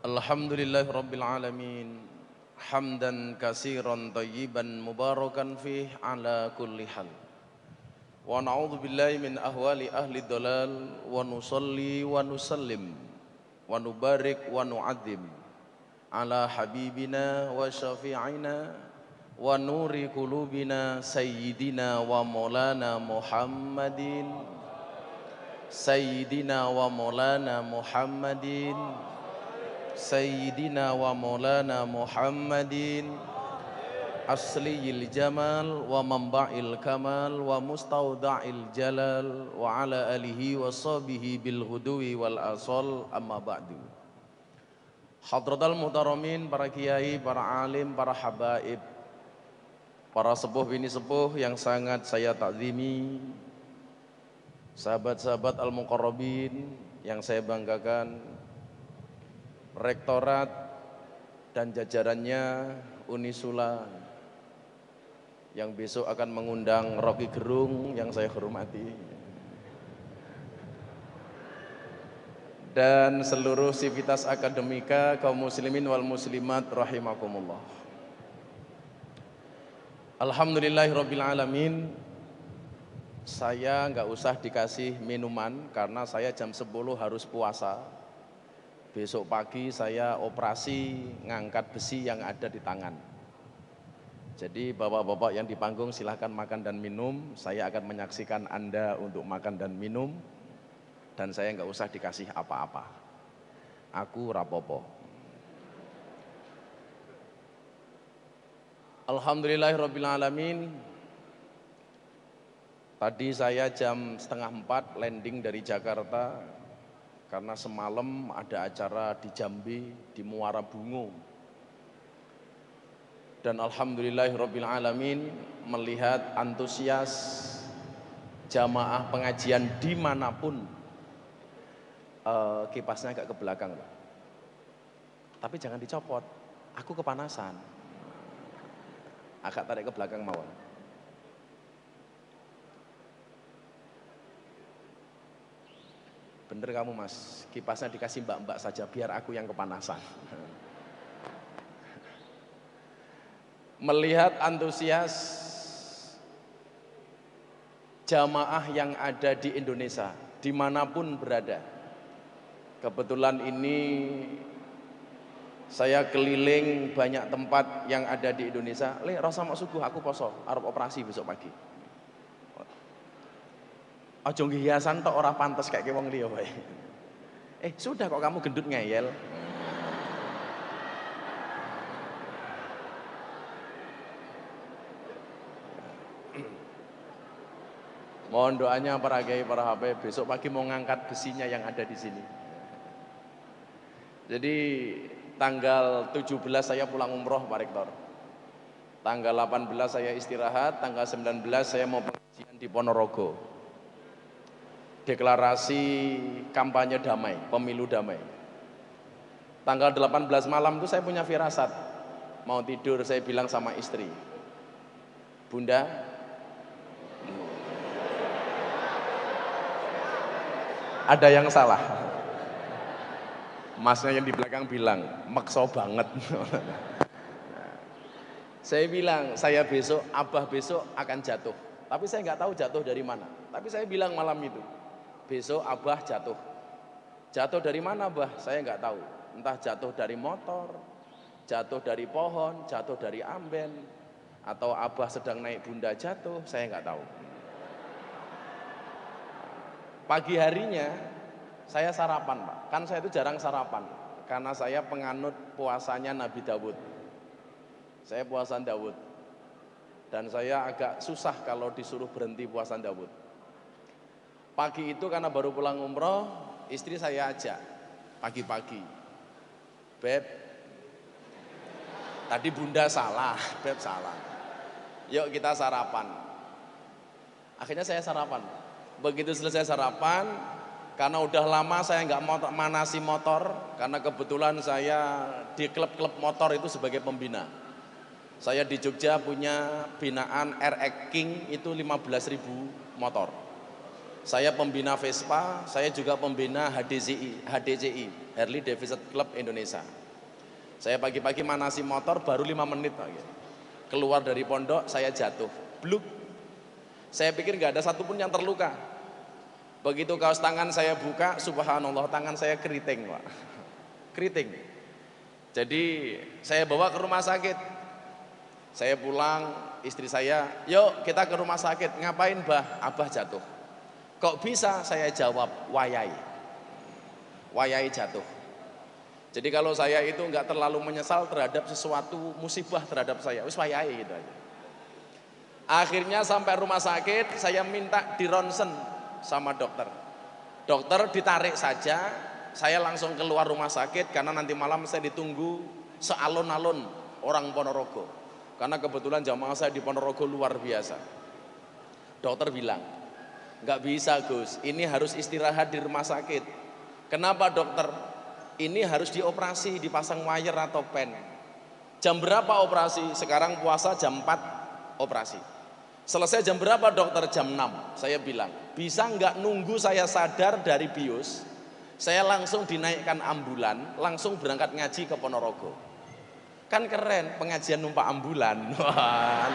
Alhamdulillahi Rabbil Alamin. Hamdan kasiran tayyiban mubarakan fih ala kulli hal. Wa na'udzu billahi min ahwali ahli dhalal wa nusalli wa nusallim wa nubarik wa nu'adzim ala habibina wa syafi'ina wa nuri qulubina sayyidina wa maulana Muhammadin sayyidina wa maulana Muhammadin Sayyidina wa maulana Muhammadin asliyil jamal wa manba'il kamal wa mustawda'il jalal wa ala alihi wa sahbihi bil huduwi wal asal amma ba'du. Hadratal muhtaramin, para kiai, para alim, para habaib, para sepuh bini sepuh yang sangat saya takzimi, sahabat-sahabat al-muqarrabin yang saya banggakan, Rektorat dan jajarannya Unisula yang besok akan mengundang Rocky Gerung yang saya hormati, dan seluruh sivitas akademika kaum muslimin wal muslimat rahimakumullah. Alhamdulillahirabbil alamin. Saya nggak usah dikasih minuman karena saya jam 10 harus puasa. Besok pagi saya operasi ngangkat besi yang ada di tangan. Jadi bapak-bapak yang di panggung silahkan makan dan minum. Saya akan menyaksikan Anda untuk makan dan minum. Dan saya nggak usah dikasih apa-apa. Aku rapopo. Alhamdulillahirabbil alamin. Tadi saya jam 3:30 landing dari Jakarta. Karena semalam ada acara di Jambi, di Muara Bungo. Dan alhamdulillahirabbil alamin, melihat antusias jamaah pengajian dimanapun. Kipasnya agak ke belakang, Pak. Tapi jangan dicopot, aku kepanasan. Agak tarik ke belakang mawon. Bener kamu mas, kipasnya dikasih mbak-mbak saja biar aku yang kepanasan. Melihat antusias jamaah yang ada di Indonesia, dimanapun berada. Kebetulan ini saya keliling banyak tempat yang ada di Indonesia. Rasa mak suguh aku poso, arep operasi besok pagi. Ojo hiasan tok ora pantes kayak wong liya wae. Sudah kok kamu gendut ngeyel. Mohon doanya para kiai, para habaib, besok pagi mau ngangkat besinya yang ada di sini. Jadi tanggal 17 saya pulang umroh Pak Rektor. Tanggal 18 saya istirahat, tanggal 19 saya mau pengajian di Ponorogo. Deklarasi kampanye damai, pemilu damai. Tanggal 18 malam itu saya punya firasat. Mau tidur saya bilang sama istri, Bunda, ada yang salah. Masnya yang di belakang bilang, makso banget. Saya bilang, saya besok, Abah besok akan jatuh. Tapi saya nggak tahu jatuh dari mana. Tapi saya bilang malam itu, besok Abah jatuh. Jatuh dari mana Abah? Saya nggak tahu. Entah jatuh dari motor, jatuh dari pohon, jatuh dari amben, atau Abah sedang naik Bunda jatuh, saya nggak tahu. Pagi harinya saya sarapan Pak. Kan saya itu jarang sarapan. Karena saya penganut puasanya Nabi Dawud. Saya puasa Dawud. Dan saya agak susah kalau disuruh berhenti puasa Dawud. Pagi itu karena baru pulang umroh, istri saya ajak pagi-pagi, Beb, tadi Bunda salah, Beb salah, yuk kita sarapan. Akhirnya saya sarapan. Begitu selesai sarapan, karena udah lama saya nggak mau manasi motor, karena kebetulan saya di klub-klub motor itu sebagai pembina. Saya di Jogja punya binaan RX King itu 15.000 motor. Saya pembina Vespa, saya juga pembina HDCI, Harley Davidson Club Indonesia. Saya pagi-pagi manasi motor baru 5 menit Pak. Keluar dari pondok saya jatuh, bluk. Saya pikir nggak ada satupun yang terluka. Begitu kaos tangan saya buka, subhanallah tangan saya keriting Pak. Keriting. Jadi saya bawa ke rumah sakit. Saya pulang, istri saya, yuk kita ke rumah sakit. Ngapain Bah? Abah jatuh. Kok bisa? Saya jawab, wayai. Wayai jatuh. Jadi kalau saya itu nggak terlalu menyesal terhadap sesuatu musibah terhadap saya, wis wayai gitu aja. Akhirnya sampai rumah sakit, saya minta di ronsen sama dokter. Dokter ditarik saja, saya langsung keluar rumah sakit karena nanti malam saya ditunggu sealon-alon orang Ponorogo. Karena kebetulan jamaah saya di Ponorogo luar biasa. Dokter bilang, nggak bisa Gus, ini harus istirahat di rumah sakit. Kenapa dokter? Ini harus dioperasi, dipasang wire atau pen. Jam berapa operasi? Sekarang puasa jam 4 operasi. Selesai jam berapa dokter? Jam 6. Saya bilang, bisa nggak nunggu saya sadar dari bius, saya langsung dinaikkan ambulan, langsung berangkat ngaji ke Ponorogo. Kan keren, pengajian numpak ambulan. Wah,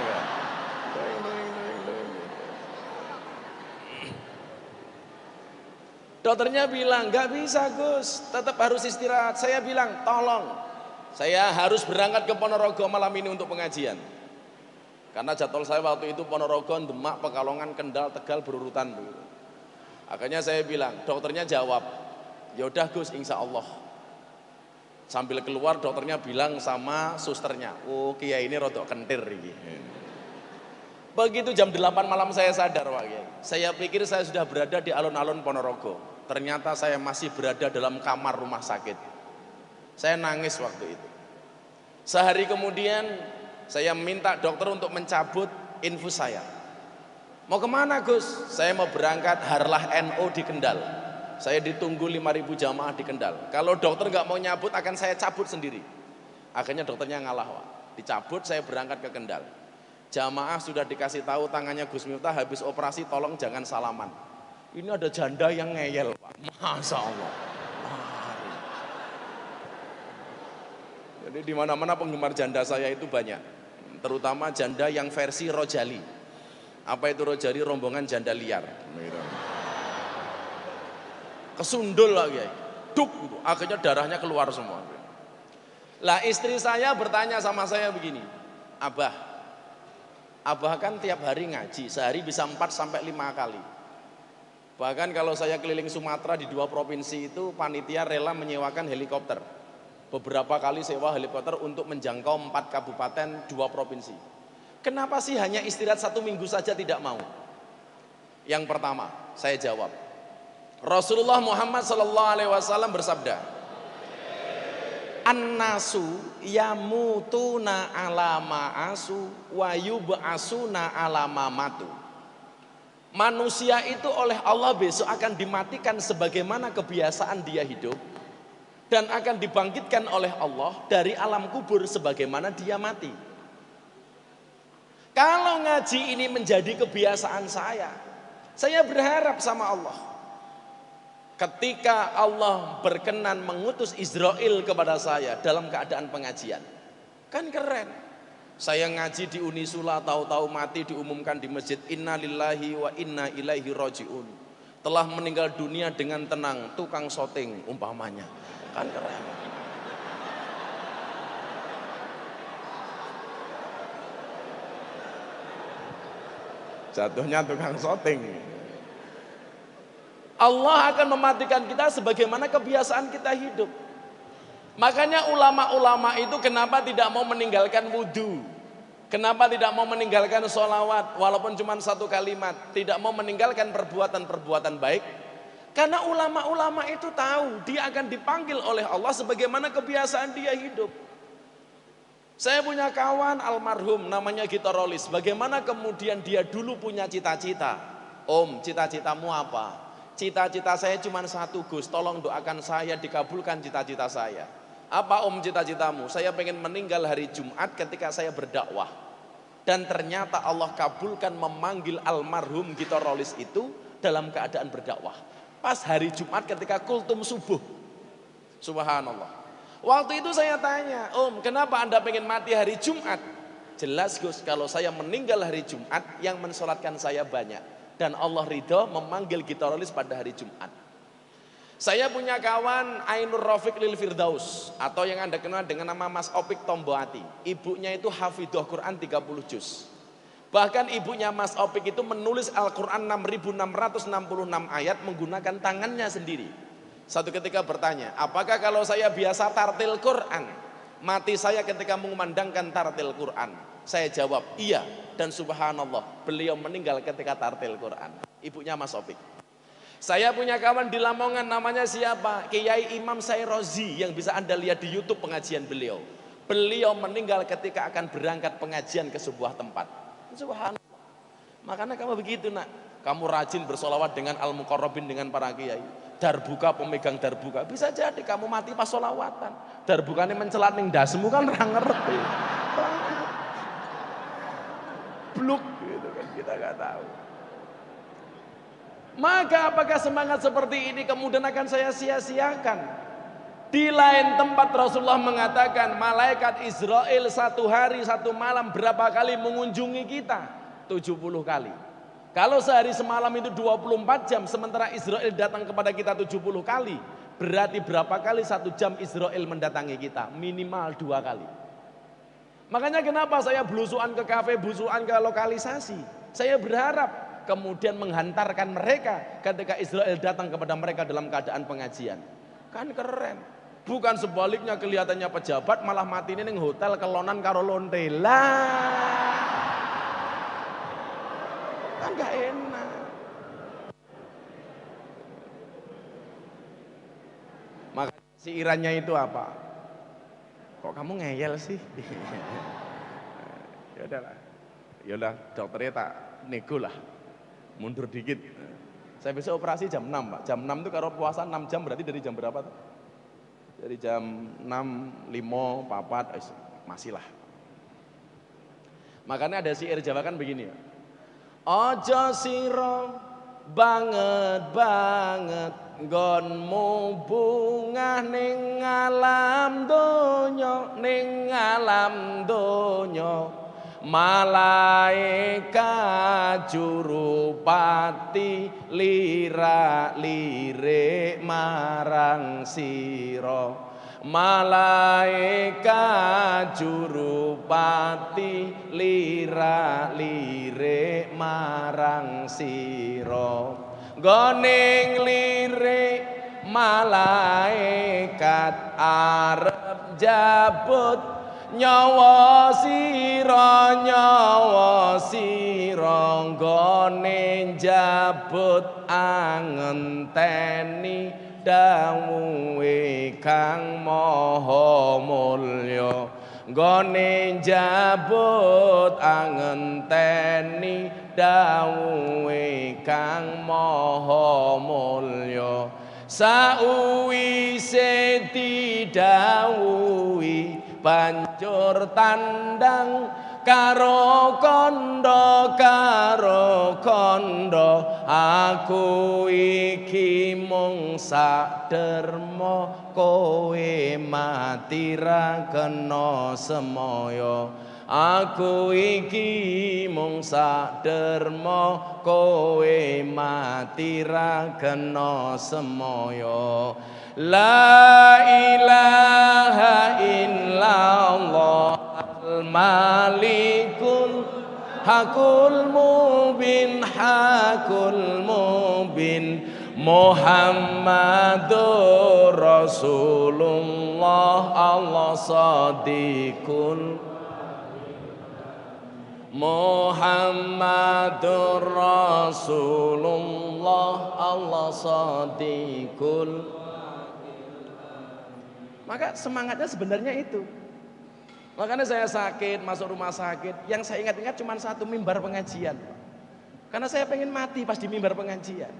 dokternya bilang, nggak bisa Gus, tetap harus istirahat. Saya bilang, tolong, saya harus berangkat ke Ponorogo malam ini untuk pengajian. Karena jadwal saya waktu itu Ponorogo, Demak, Pekalongan, Kendal, Tegal berurutan. Akhirnya saya bilang, dokternya jawab, yaudah Gus, insya Allah. Sambil keluar dokternya bilang sama susternya, oh kiai ini rodok kentir ini. Begitu jam 8 malam saya sadar Pak Kiai. Saya pikir saya sudah berada di alun-alun Ponorogo. Ternyata saya masih berada dalam kamar rumah sakit. Saya nangis waktu itu. Sehari kemudian saya minta dokter untuk mencabut infus saya. Mau kemana Gus? Saya mau berangkat Harlah NO di Kendal. Saya ditunggu 5.000 jamaah di Kendal. Kalau dokter nggak mau nyabut akan saya cabut sendiri. Akhirnya dokternya ngalah Pak. Dicabut, saya berangkat ke Kendal. Jamaah sudah dikasih tahu tangannya Gus Miftah habis operasi, tolong jangan salaman. Ini ada janda yang ngeyel Pak, Masya Allah. Jadi di mana-mana penggemar janda saya itu banyak, terutama janda yang versi Rojali. Apa itu Rojali? Rombongan janda liar. Kesundul lagi, duk, akhirnya darahnya keluar semua. Lah istri saya bertanya sama saya begini, Abah kan tiap hari ngaji, sehari bisa 4 sampai 5 kali. Bahkan kalau saya keliling Sumatera di 2 provinsi itu, panitia rela menyewakan helikopter. Beberapa kali sewa helikopter untuk menjangkau 4 kabupaten 2 provinsi. Kenapa sih hanya istirahat 1 minggu saja tidak mau? Yang pertama, saya jawab, Rasulullah Muhammad SAW bersabda, An-nasu yamutuna ala ma'asu wa yub'asuna ala matu. Manusia itu oleh Allah besok akan dimatikan sebagaimana kebiasaan dia hidup, dan akan dibangkitkan oleh Allah dari alam kubur sebagaimana dia mati. Kalau ngaji ini menjadi kebiasaan saya berharap sama Allah, ketika Allah berkenan mengutus Israel kepada saya dalam keadaan pengajian, kan keren. Saya ngaji di Unisula, tahu-tahu mati diumumkan di masjid, inna lillahi wa inna ilaihi roji'un. Telah meninggal dunia dengan tenang tukang syuting umpamanya. Kan keren. Jatuhnya tukang syuting. Allah akan mematikan kita sebagaimana kebiasaan kita hidup. Makanya ulama-ulama itu kenapa tidak mau meninggalkan wudhu, kenapa tidak mau meninggalkan sholawat walaupun cuma 1 kalimat, tidak mau meninggalkan perbuatan-perbuatan baik, karena ulama-ulama itu tahu dia akan dipanggil oleh Allah sebagaimana kebiasaan dia hidup. Saya punya kawan almarhum namanya Gito Rolis, bagaimana kemudian dia dulu punya cita-cita. Om, cita-citamu apa? Cita-cita saya cuma 1 Gus, tolong doakan saya dikabulkan cita-cita saya. Apa Om cita-citamu? Saya pengen meninggal hari Jumat ketika saya berdakwah. Dan ternyata Allah kabulkan memanggil almarhum Gito Rolis itu dalam keadaan berdakwah. Pas hari Jumat ketika kultum subuh. Subhanallah. Waktu itu saya tanya, Om, kenapa Anda pengen mati hari Jumat? Jelas Gus, kalau saya meninggal hari Jumat, yang mensolatkan saya banyak. Dan Allah ridho memanggil gitarolis pada hari Jumat. Saya punya kawan Ainur Rafiq Lil Firdaus, atau yang Anda kenal dengan nama Mas Opik Tomboati. Ibunya itu hafidhah Quran 30 juz. Bahkan ibunya Mas Opik itu menulis Al-Quran 6.666 ayat menggunakan tangannya sendiri. Satu ketika bertanya, apakah kalau saya biasa tartil Quran, mati saya ketika mengumandangkan tartil Quran? Saya jawab, iya. Dan subhanallah, beliau meninggal ketika tartil Quran. Ibunya Mas Opik. Saya punya kawan di Lamongan, namanya siapa? Kiai Imam Sayrozi, yang bisa Anda lihat di YouTube pengajian beliau. Beliau meninggal ketika akan berangkat pengajian ke sebuah tempat. Subhanallah. Makanya kamu begitu nak, kamu rajin bersolawat dengan al-muqarrabin, dengan para kiai. Darbuka, pemegang darbuka, bisa jadi kamu mati pas solawatan. Darbukanya mencelat ning dasmu kan ra ngerti. Bluk gitu kan, kita nggak tahu. Maka apakah semangat seperti ini kemudian akan saya sia-siakan? Di lain tempat Rasulullah mengatakan malaikat Israel satu hari satu malam berapa kali mengunjungi kita? 70 kali. Kalau sehari semalam itu 24 jam, sementara Israel datang kepada kita 70 kali, berarti berapa kali 1 jam Israel mendatangi kita? Minimal 2 kali. Makanya kenapa saya belusuan ke kafe, belusuan ke lokalisasi? Saya berharap kemudian menghantarkan mereka ketika Israel datang kepada mereka dalam keadaan pengajian. Kan keren. Bukan sebaliknya, kelihatannya pejabat malah mati ning hotel kelonan karo lonte. Lah. Kan gak enak. Maka siirannya itu apa? Kok kamu ngeyel sih? Ya udahlah. Ya udah, dokternya tak nego lah. Mundur dikit. Saya besok operasi jam 6, Pak. Jam 6 itu kalau puasa 6 jam berarti dari jam berapa tuh? Dari jam 6, 5, 4, masih lah. Makanya ada syair Jawa kan begini ya. Ojo siro banget nggonmu bungah ning alam donya malaikat jurupati lirik marang siro. Malaikat jurupati lirik marang siro. Goning lirik malaikat arep jabut nyawa sira nggone jabut angenteni dawuhe Kang Maha Mulya. Nggone jabut angenteni dawuhe Kang Maha Mulya. Sawise didhawuhi banjur tandang karo kondo aku iki mung saderma kowe mati ra kena semaya. Aku iki mung saderma kowe mati ra kena semaya. La ilaha illallah al-malikul hakul mubin Muhammadur Rasulullah Allah sadiqul Muhammadur Rasulullah Allah sadiqul. Maka semangatnya sebenarnya itu. Makanya saya sakit, masuk rumah sakit, yang saya ingat-ingat cuma satu, mimbar pengajian. Karena saya pengen mati pas di mimbar pengajian.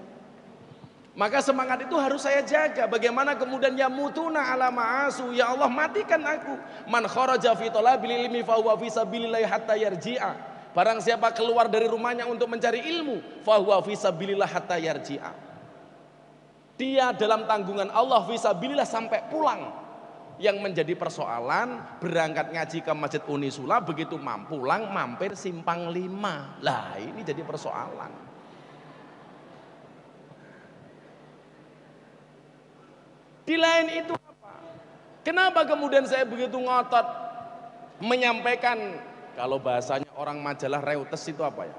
Maka semangat itu harus saya jaga. Bagaimana kemudian ya mutuna ala ma'asu, ya Allah matikan aku. Man kharaja fi talabil ilmi fa huwa fi sabilillah hatta yarji'a. Barang siapa keluar dari rumahnya untuk mencari ilmu, fahuwa fisabilillah hatta yarji'a. Dia dalam tanggungan Allah fisabilillah sampai pulang. Yang menjadi persoalan, berangkat ngaji ke Masjid Unisula, begitu pulang mampir Simpang 5. Lah ini jadi persoalan. Di lain itu apa? Kenapa kemudian saya begitu ngotot menyampaikan, kalau bahasanya orang majalah Reuters itu apa ya?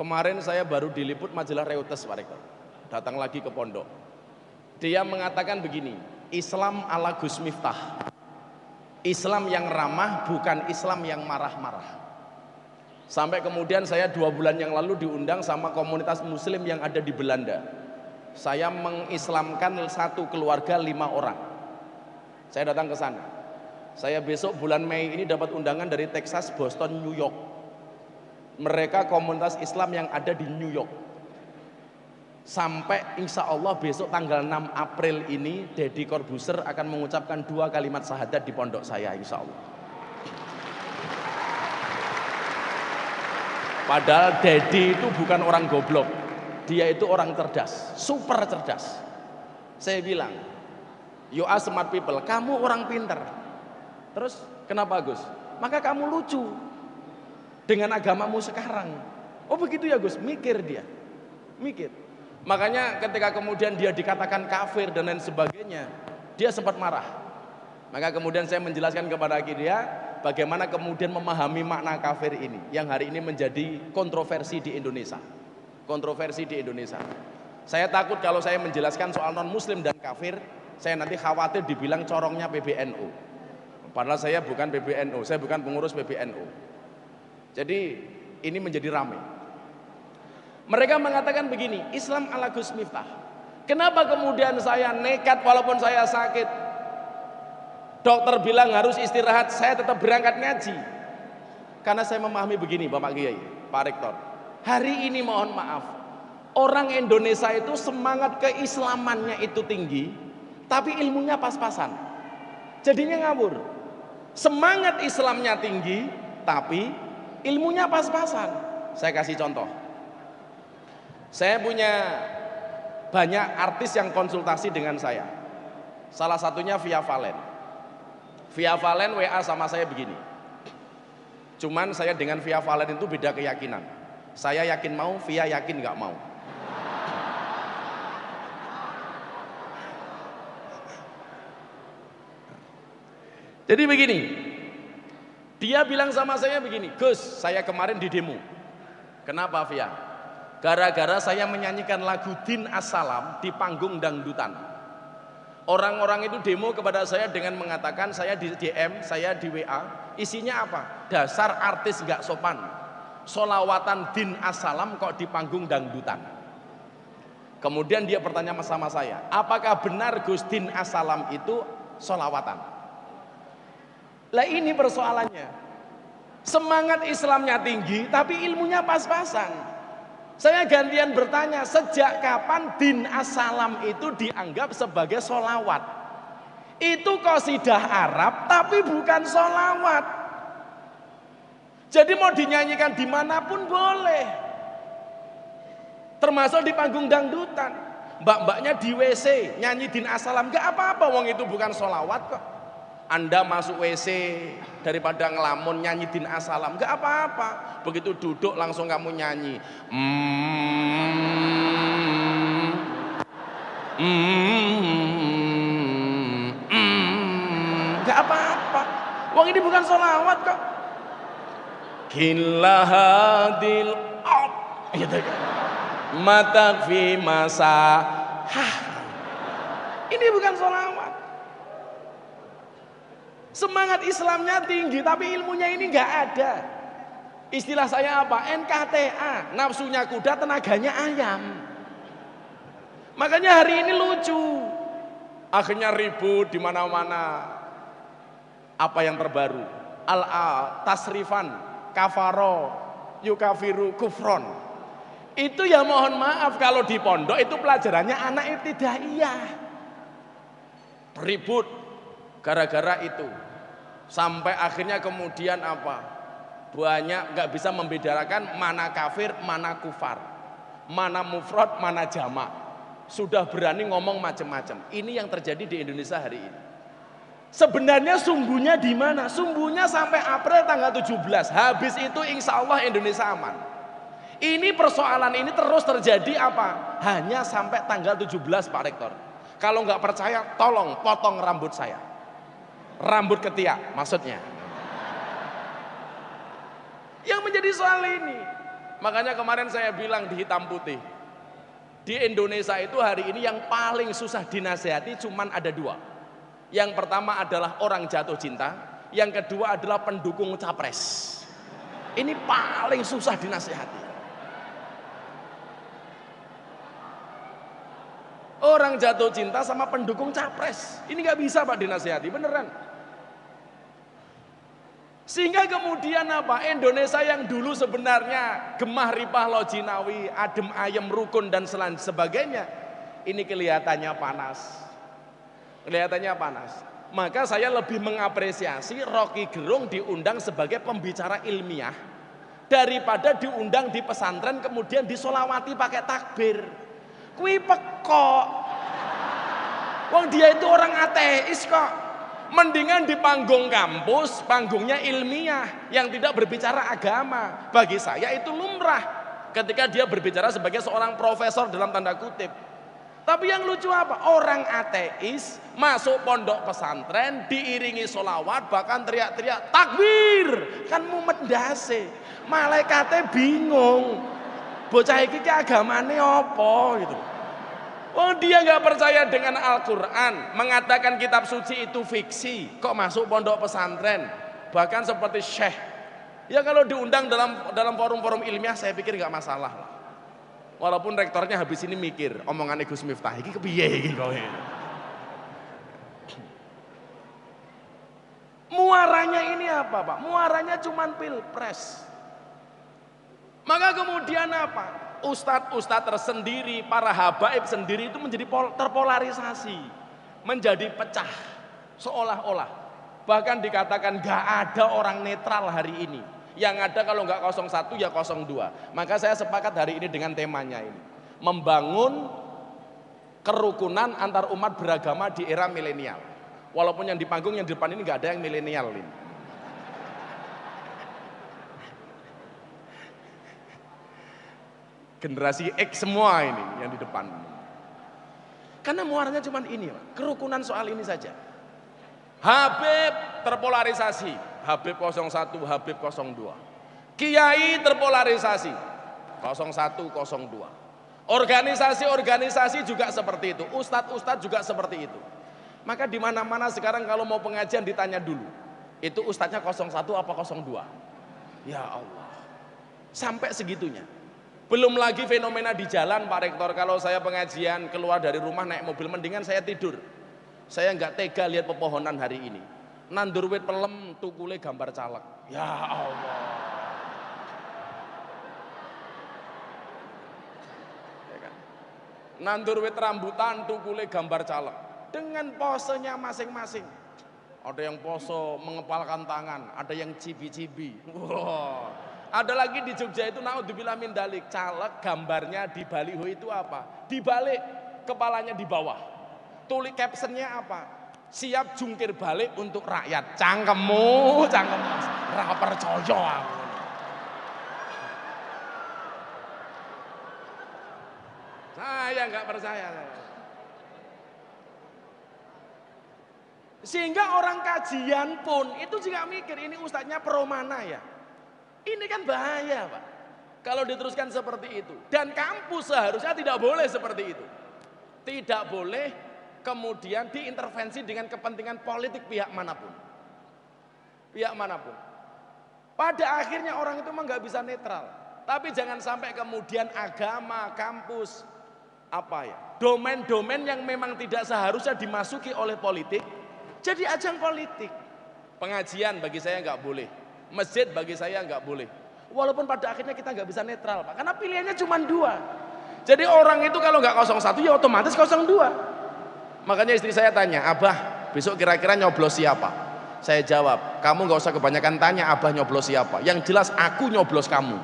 Kemarin saya baru diliput majalah Reuters, Pak Rektor. Datang lagi ke pondok. Dia mengatakan begini, Islam ala Gus Miftah. Islam yang ramah, bukan Islam yang marah-marah. Sampai kemudian saya 2 bulan yang lalu diundang sama komunitas muslim yang ada di Belanda. Saya mengislamkan satu keluarga 5 orang. Saya datang ke sana. Saya besok bulan Mei ini dapat undangan dari Texas, Boston, New York. Mereka komunitas Islam yang ada di New York. Sampai insya Allah besok tanggal 6 April ini Deddy Corbuzier akan mengucapkan 2 kalimat syahadat di pondok saya, insya Allah. Padahal Deddy itu bukan orang goblok, dia itu orang cerdas, super cerdas. Saya bilang, you are smart people, kamu orang pinter. Terus kenapa Gus? Maka kamu lucu dengan agamamu sekarang. Oh begitu ya Gus, mikir dia, mikir. Makanya ketika kemudian dia dikatakan kafir dan lain sebagainya, dia sempat marah. Maka kemudian saya menjelaskan kepada dia bagaimana kemudian memahami makna kafir ini, yang hari ini menjadi kontroversi di Indonesia. Kontroversi di Indonesia. Saya takut kalau saya menjelaskan soal non muslim dan kafir, saya nanti khawatir dibilang corongnya PBNU. Padahal saya bukan PBNU, saya bukan pengurus PBNU. Jadi ini menjadi ramai. Mereka mengatakan begini, Islam ala Gus Miftah. Kenapa kemudian saya nekat walaupun saya sakit? Dokter bilang harus istirahat, saya tetap berangkat ngaji. Karena saya memahami begini Bapak Kiai, Pak Rektor. Hari ini mohon maaf, orang Indonesia itu semangat keislamannya itu tinggi, tapi ilmunya pas-pasan. Jadinya ngawur. Semangat Islamnya tinggi, tapi ilmunya pas-pasan. Saya kasih contoh. Saya punya banyak artis yang konsultasi dengan saya. Salah satunya Via Valen. Via Valen WA sama saya begini. Cuman saya dengan Via Valen itu beda keyakinan. Saya yakin mau, Via yakin nggak mau. Jadi begini, dia bilang sama saya begini, Gus, saya kemarin di demo. Kenapa Via? Gara-gara saya menyanyikan lagu Din As-Salam di panggung dangdutan. Orang-orang itu demo kepada saya dengan mengatakan, saya di DM, saya di WA, isinya apa? Dasar artis gak sopan, solawatan Din As-Salam kok di panggung dangdutan. Kemudian dia bertanya sama saya, apakah benar Gus Din As-Salam itu solawatan? Lah ini persoalannya, semangat Islamnya tinggi tapi ilmunya pas-pasan. Saya gantian bertanya, sejak kapan Din As-Salam itu dianggap sebagai solawat? Itu qasidah Arab tapi bukan solawat. Jadi mau dinyanyikan dimanapun boleh, termasuk di panggung dangdutan. Mbak-mbaknya di WC nyanyi Din As-Salam, gak apa-apa, wong itu bukan solawat kok. Anda masuk WC daripada ngelamun nyanyi Din As-Salam, gak apa-apa. Begitu duduk langsung kamu nyanyi. Gak apa-apa. Wong ini bukan sholawat kok. Kilahadil out. Gitu kan. Mata fi masa. Ini bukan sholawat. Semangat Islamnya tinggi tapi ilmunya ini nggak ada. Istilah saya apa? NKTA, nafsunya kuda, tenaganya ayam. Makanya hari ini lucu. Akhirnya ribut di mana-mana. Apa yang terbaru? Tasrifan, kafaro, yukafiru, kufron. Itu ya mohon maaf kalau di pondok itu pelajarannya anak ibtidaiyah. Ribut gara-gara itu. Sampai akhirnya kemudian apa? Banyak nggak bisa membedakan mana kafir, mana kufar, mana mufrad, mana jamak. Sudah berani ngomong macam-macam. Ini yang terjadi di Indonesia hari ini. Sebenarnya sumbunya di mana? Sumbunya sampai April tanggal 17. Habis itu insya Allah Indonesia aman. Ini persoalan ini terus terjadi apa? Hanya sampai tanggal 17 Pak Rektor. Kalau nggak percaya tolong potong rambut saya. Rambut ketiak maksudnya. Yang menjadi soal ini. Makanya kemarin saya bilang di hitam putih. Di Indonesia itu hari ini yang paling susah dinasehati cuman ada dua. Yang pertama adalah orang jatuh cinta. Yang kedua adalah pendukung capres. Ini paling susah dinasehati. Orang jatuh cinta sama pendukung capres. Ini nggak bisa Pak dinasehati, beneran. Sehingga kemudian apa? Indonesia yang dulu sebenarnya gemah ripah lojinawi, adem ayem rukun dan sebagainya, ini kelihatannya panas. Kelihatannya panas. Maka saya lebih mengapresiasi Rocky Gerung diundang sebagai pembicara ilmiah daripada diundang di pesantren kemudian disolawati pakai takbir. Kui pekok. Wong dia itu orang ateis kok. Mendingan di panggung kampus, panggungnya ilmiah yang tidak berbicara agama. Bagi saya itu lumrah ketika dia berbicara sebagai seorang profesor dalam tanda kutip. Tapi yang lucu apa? Orang ateis masuk pondok pesantren diiringi sholawat bahkan teriak-teriak takbir. Kan mumet ndase. Malaikatnya bingung. Bocah iki ki agamane apa gitu. Oh dia nggak percaya dengan Al-Quran, mengatakan kitab suci itu fiksi, kok masuk pondok pesantren, bahkan seperti syekh. Ya kalau diundang dalam forum-forum ilmiah saya pikir nggak masalah lah. Walaupun rektornya habis ini mikir, omongan Gus Miftah iki kepiye iki kowe. Muaranya ini apa Pak? Muaranya cuman pilpres. Maka kemudian apa? Ustadz-ustadz tersendiri, para habaib sendiri itu menjadi terpolarisasi, menjadi pecah, seolah-olah. Bahkan dikatakan gak ada orang netral hari ini. Yang ada kalau nggak 01 ya 02. Maka saya sepakat hari ini dengan temanya ini. Membangun kerukunan antar umat beragama di era milenial. Walaupun yang di panggung yang di depan ini nggak ada yang milenial ini. Generasi X semua ini yang di depan. Karena muaranya cuma ini, kerukunan soal ini saja. Habib terpolarisasi, Habib 01, Habib 02. Kiai terpolarisasi, 01, 02. Organisasi-organisasi juga seperti itu, ustadz-ustadz juga seperti itu. Maka di mana-mana sekarang kalau mau pengajian ditanya dulu, itu ustadznya 01 apa 02? Ya Allah, sampai segitunya. Belum lagi fenomena di jalan Pak Rektor, kalau saya pengajian keluar dari rumah naik mobil mendingan saya tidur. Saya nggak tega lihat pepohonan hari ini. Nandur wit pelem tukule gambar caleg. Ya Allah. Ya kan? Nandur wit rambutan tukule gambar caleg dengan posenya masing-masing. Ada yang pose mengepalkan tangan, ada yang cibi-cibi. Wow. Ada lagi di Jogja itu naudzubillah min dalik, caleg gambarnya di baliho itu apa? Dibalik, kepalanya di bawah. Tulis captionnya apa? Siap jungkir balik untuk rakyat. Cangkemmu, cangkemmu. Ra percaya aku. Saya nggak percaya. Sehingga orang kajian pun itu juga mikir ini ustadznya pro mana ya? Ini kan bahaya Pak, kalau diteruskan seperti itu. Dan kampus seharusnya tidak boleh seperti itu. Tidak boleh kemudian diintervensi dengan kepentingan politik pihak manapun. Pihak manapun. Pada akhirnya orang itu memang nggak bisa netral. Tapi jangan sampai kemudian agama, kampus, domain-domain yang memang tidak seharusnya dimasuki oleh politik, jadi ajang politik. Pengajian bagi saya nggak boleh. Masjid bagi saya nggak boleh. Walaupun pada akhirnya kita nggak bisa netral Pak, karena pilihannya cuma dua. Jadi orang itu kalau nggak 01 ya otomatis 02. Makanya istri saya tanya, Abah besok kira-kira nyoblos siapa? Saya jawab, kamu nggak usah kebanyakan tanya Abah nyoblos siapa. Yang jelas aku nyoblos kamu.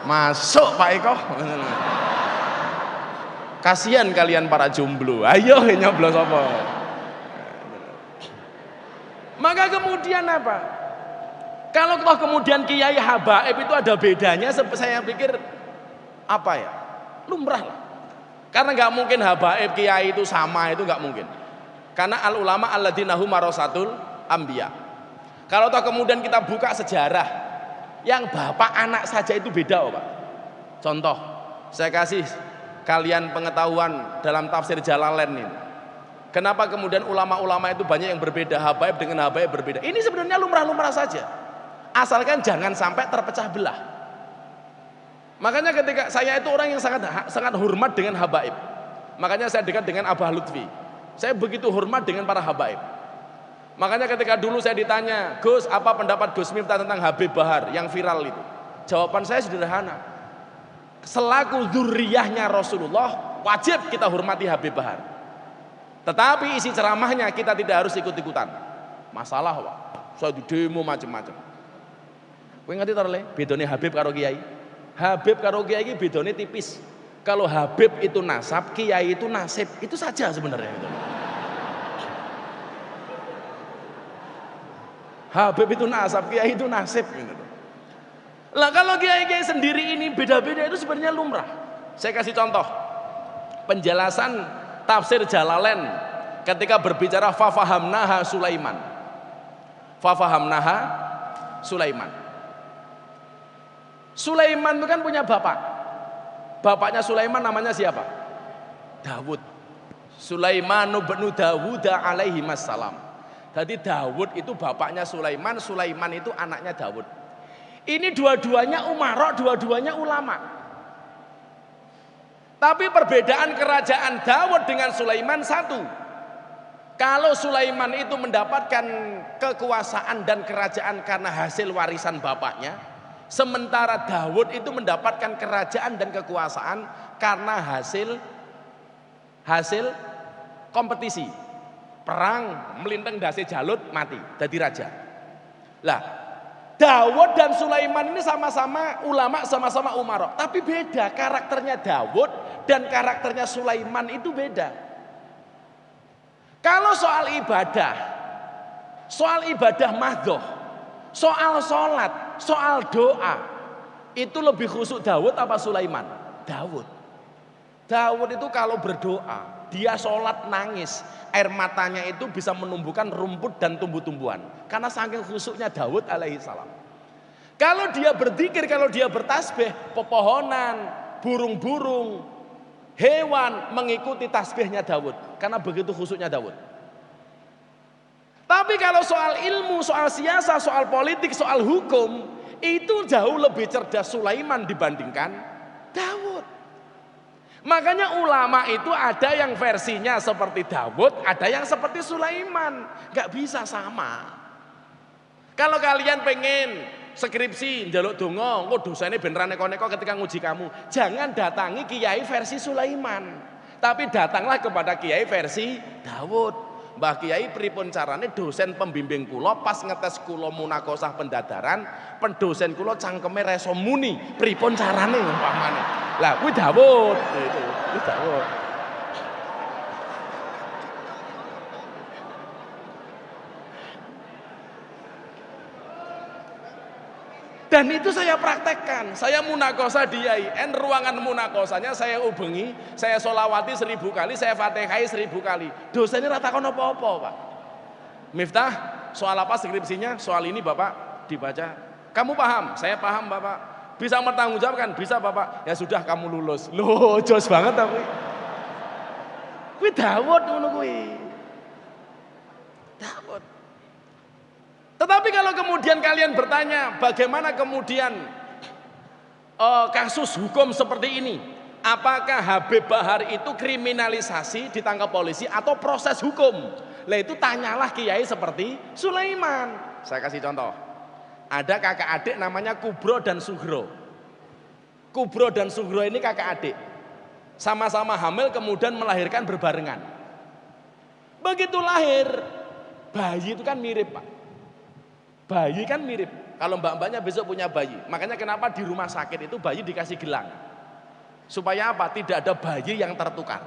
Masuk Pak Eko. Kasihan kalian para jomblo. Ayo nyoblos apa? Maka kemudian apa? Kalau toh kemudian kiai habaib itu ada bedanya, saya pikir apa ya? Lumrah lah. Karena nggak mungkin habaib kiai itu sama, itu nggak mungkin. Karena al ulama alladzina hum warasatul anbiya. Kalau toh kemudian kita buka sejarah, yang bapak anak saja itu beda, Pak. Contoh, saya kasih kalian pengetahuan dalam tafsir Jalalain ini. Kenapa kemudian ulama-ulama itu banyak yang berbeda, habaib dengan habaib berbeda. Ini sebenarnya lumrah-lumrah saja. Asalkan jangan sampai terpecah belah. Makanya ketika saya itu orang yang sangat hormat dengan habaib. Makanya saya dekat dengan Abah Lutfi. Saya begitu hormat dengan para habaib. Makanya ketika dulu saya ditanya, Gus, apa pendapat Gus Miftah tentang Habib Bahar yang viral itu? Jawaban saya sederhana. Selaku dzurriyyahnya Rasulullah, wajib kita hormati Habib Bahar. Tetapi isi ceramahnya kita tidak harus ikut-ikutan. Masalah, Pak. Saya di demo macam-macam. Kowe ngerti ta Le? Bedone Habib karo Kiai? Habib karo Kiai iki bedone tipis. Kalau Habib itu nasab, Kiai itu nasib. Itu saja sebenarnya itu. Habib itu nasab, Kiai itu nasib gitu. Lah kalau kiai-kiai sendiri ini beda-beda itu sebenarnya lumrah. Saya kasih contoh. Penjelasan tafsir Jalalain ketika berbicara fafahamnaha Sulaiman. Fafahamnaha Sulaiman. Sulaiman itu kan punya bapak. Bapaknya Sulaiman namanya siapa? Dawud. Sulaiman bin Dawud alaihi wassalam. Jadi Dawud itu bapaknya Sulaiman, Sulaiman itu anaknya Dawud. Ini dua-duanya umarok, dua-duanya ulama. Tapi perbedaan kerajaan Dawud dengan Sulaiman satu. Kalau Sulaiman itu mendapatkan kekuasaan dan kerajaan karena hasil warisan bapaknya, sementara Dawud itu mendapatkan kerajaan dan kekuasaan karena hasil kompetisi. Perang, melintang dasi Jalut, mati, jadi raja. Lah, Dawud dan Sulaiman ini sama-sama ulama, sama-sama umarok. Tapi beda, karakternya Dawud dan karakternya Sulaiman itu beda. Kalau soal ibadah mahdoh, soal sholat, soal doa, itu lebih khusyuk Dawud apa Sulaiman? Dawud. Dawud itu kalau berdoa, dia sholat nangis, air matanya itu bisa menumbuhkan rumput dan tumbuh-tumbuhan. Karena saking khusyuknya Dawud alaihi salam. Kalau dia berzikir, kalau dia bertasbih, pepohonan, burung-burung, hewan mengikuti tasbihnya Dawud. Karena begitu khusyuknya Dawud. Tapi kalau soal ilmu, soal siasat, soal politik, soal hukum, itu jauh lebih cerdas Sulaiman dibandingkan Dawud. Makanya ulama itu ada yang versinya seperti Dawud, ada yang seperti Sulaiman. Gak bisa sama. Kalau kalian pengen skripsi njaluk donga, engko dosane beneran neko-neko ketika nguji kamu, jangan datangi kiai versi Sulaiman, tapi datanglah kepada kiai versi Dawud. Mbah Kiai pripun carane dosen pembimbing kula pas ngetes kula munakosah pendadaran, pendosen kula cangkeme reso muni, pripun carane umpamane. Lah kuwi Dawud itu, kuwi Dawud. Dan itu saya praktekkan, saya munakosah di IAIN, ruangan munakosahnya saya ubengi, saya solawati 1000 kali, saya fatihai 1000 kali. Dosennya ratakon apa-apa Pak. Miftah, soal apa skripsinya? Soal ini Bapak dibaca. Kamu paham? Saya paham Bapak. Bisa bertanggungjawabkan? Bisa Bapak. Ya sudah kamu lulus. Loh, jos banget tapi. Kuwi Dawud ngono kuwi. Dawud. Tetapi kalau kemudian kalian bertanya bagaimana kemudian kasus hukum seperti ini, apakah Habib Bahar itu kriminalisasi ditangkap polisi atau proses hukum? Lah itu tanyalah kiai seperti Sulaiman. Saya kasih contoh. Ada kakak adik namanya Kubro dan Sugro. Kubro dan Sugro ini kakak adik. Sama-sama hamil kemudian melahirkan berbarengan. Begitu lahir, bayi itu kan mirip Pak. Bayi kan mirip. Kalau mbak-mbaknya besok punya bayi, makanya kenapa di rumah sakit itu bayi dikasih gelang. Supaya apa? Tidak ada bayi yang tertukar.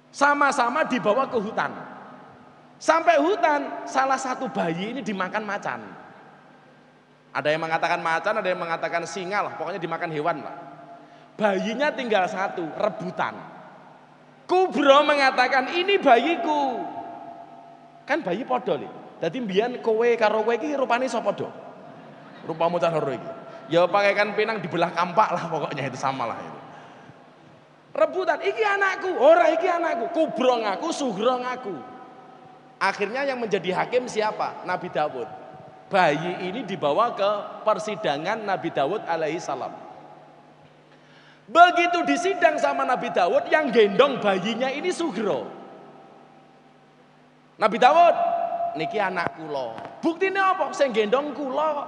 Sama-sama dibawa ke hutan. Sampai hutan, salah satu bayi ini dimakan macan. Ada yang mengatakan macan, ada yang mengatakan singa lah, pokoknya dimakan hewan lah. Bayinya tinggal satu, rebutan. Kubro mengatakan, ini bayiku. Kan bayi podo nih. Jadi mbiyen kowe karo kowe iki rupane sapa do? Rupamu cah loro iki. Ya pakaikan pinang dibelah kampak lah pokoknya itu sama lah itu. Rebutan, iki anakku, ora iki anakku. Kubro ngaku, Sugro ngaku. Akhirnya yang menjadi hakim siapa? Nabi Daud. Bayi ini dibawa ke persidangan Nabi Daud alaihi salam. Begitu disidang sama Nabi Daud, yang gendong bayinya ini Sugro. Nabi Daud, niki anak kula. Buktine apa? Sing gendong kula.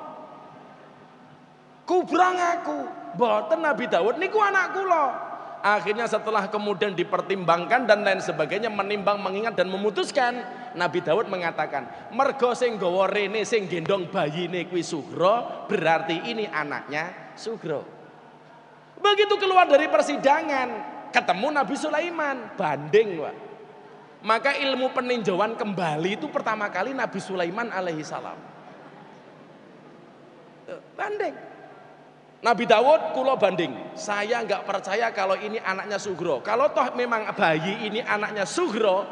Kubro ngaku, mboten Nabi Daud niku anak kula. Akhirnya setelah kemudian dipertimbangkan dan lain sebagainya, menimbang, mengingat dan memutuskan, Nabi Daud mengatakan, mergo sing nggawa rene sing gendong bayine kuwi Sugro, berarti ini anaknya Sugro. Begitu keluar dari persidangan, ketemu Nabi Sulaiman, banding Pak. Maka ilmu peninjauan kembali itu pertama kali Nabi Sulaiman alaihi salam. Banding. Nabi Daud kulo banding. Saya nggak percaya kalau ini anaknya Sugro. Kalau toh memang bayi ini anaknya Sugro,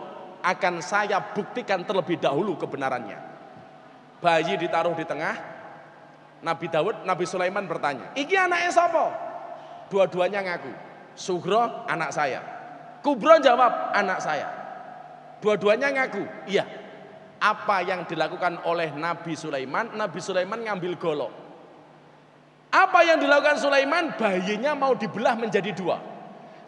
akan saya buktikan terlebih dahulu kebenarannya. Bayi ditaruh di tengah. Nabi Sulaiman bertanya, "Iki anaknya sapa?" Dua-duanya ngaku. Sugro anak saya. Kubro jawab, anak saya. Dua-duanya ngaku, iya. Apa yang dilakukan oleh Nabi Sulaiman? Nabi Sulaiman ngambil golok. Apa yang dilakukan Sulaiman? Bayinya mau dibelah menjadi dua.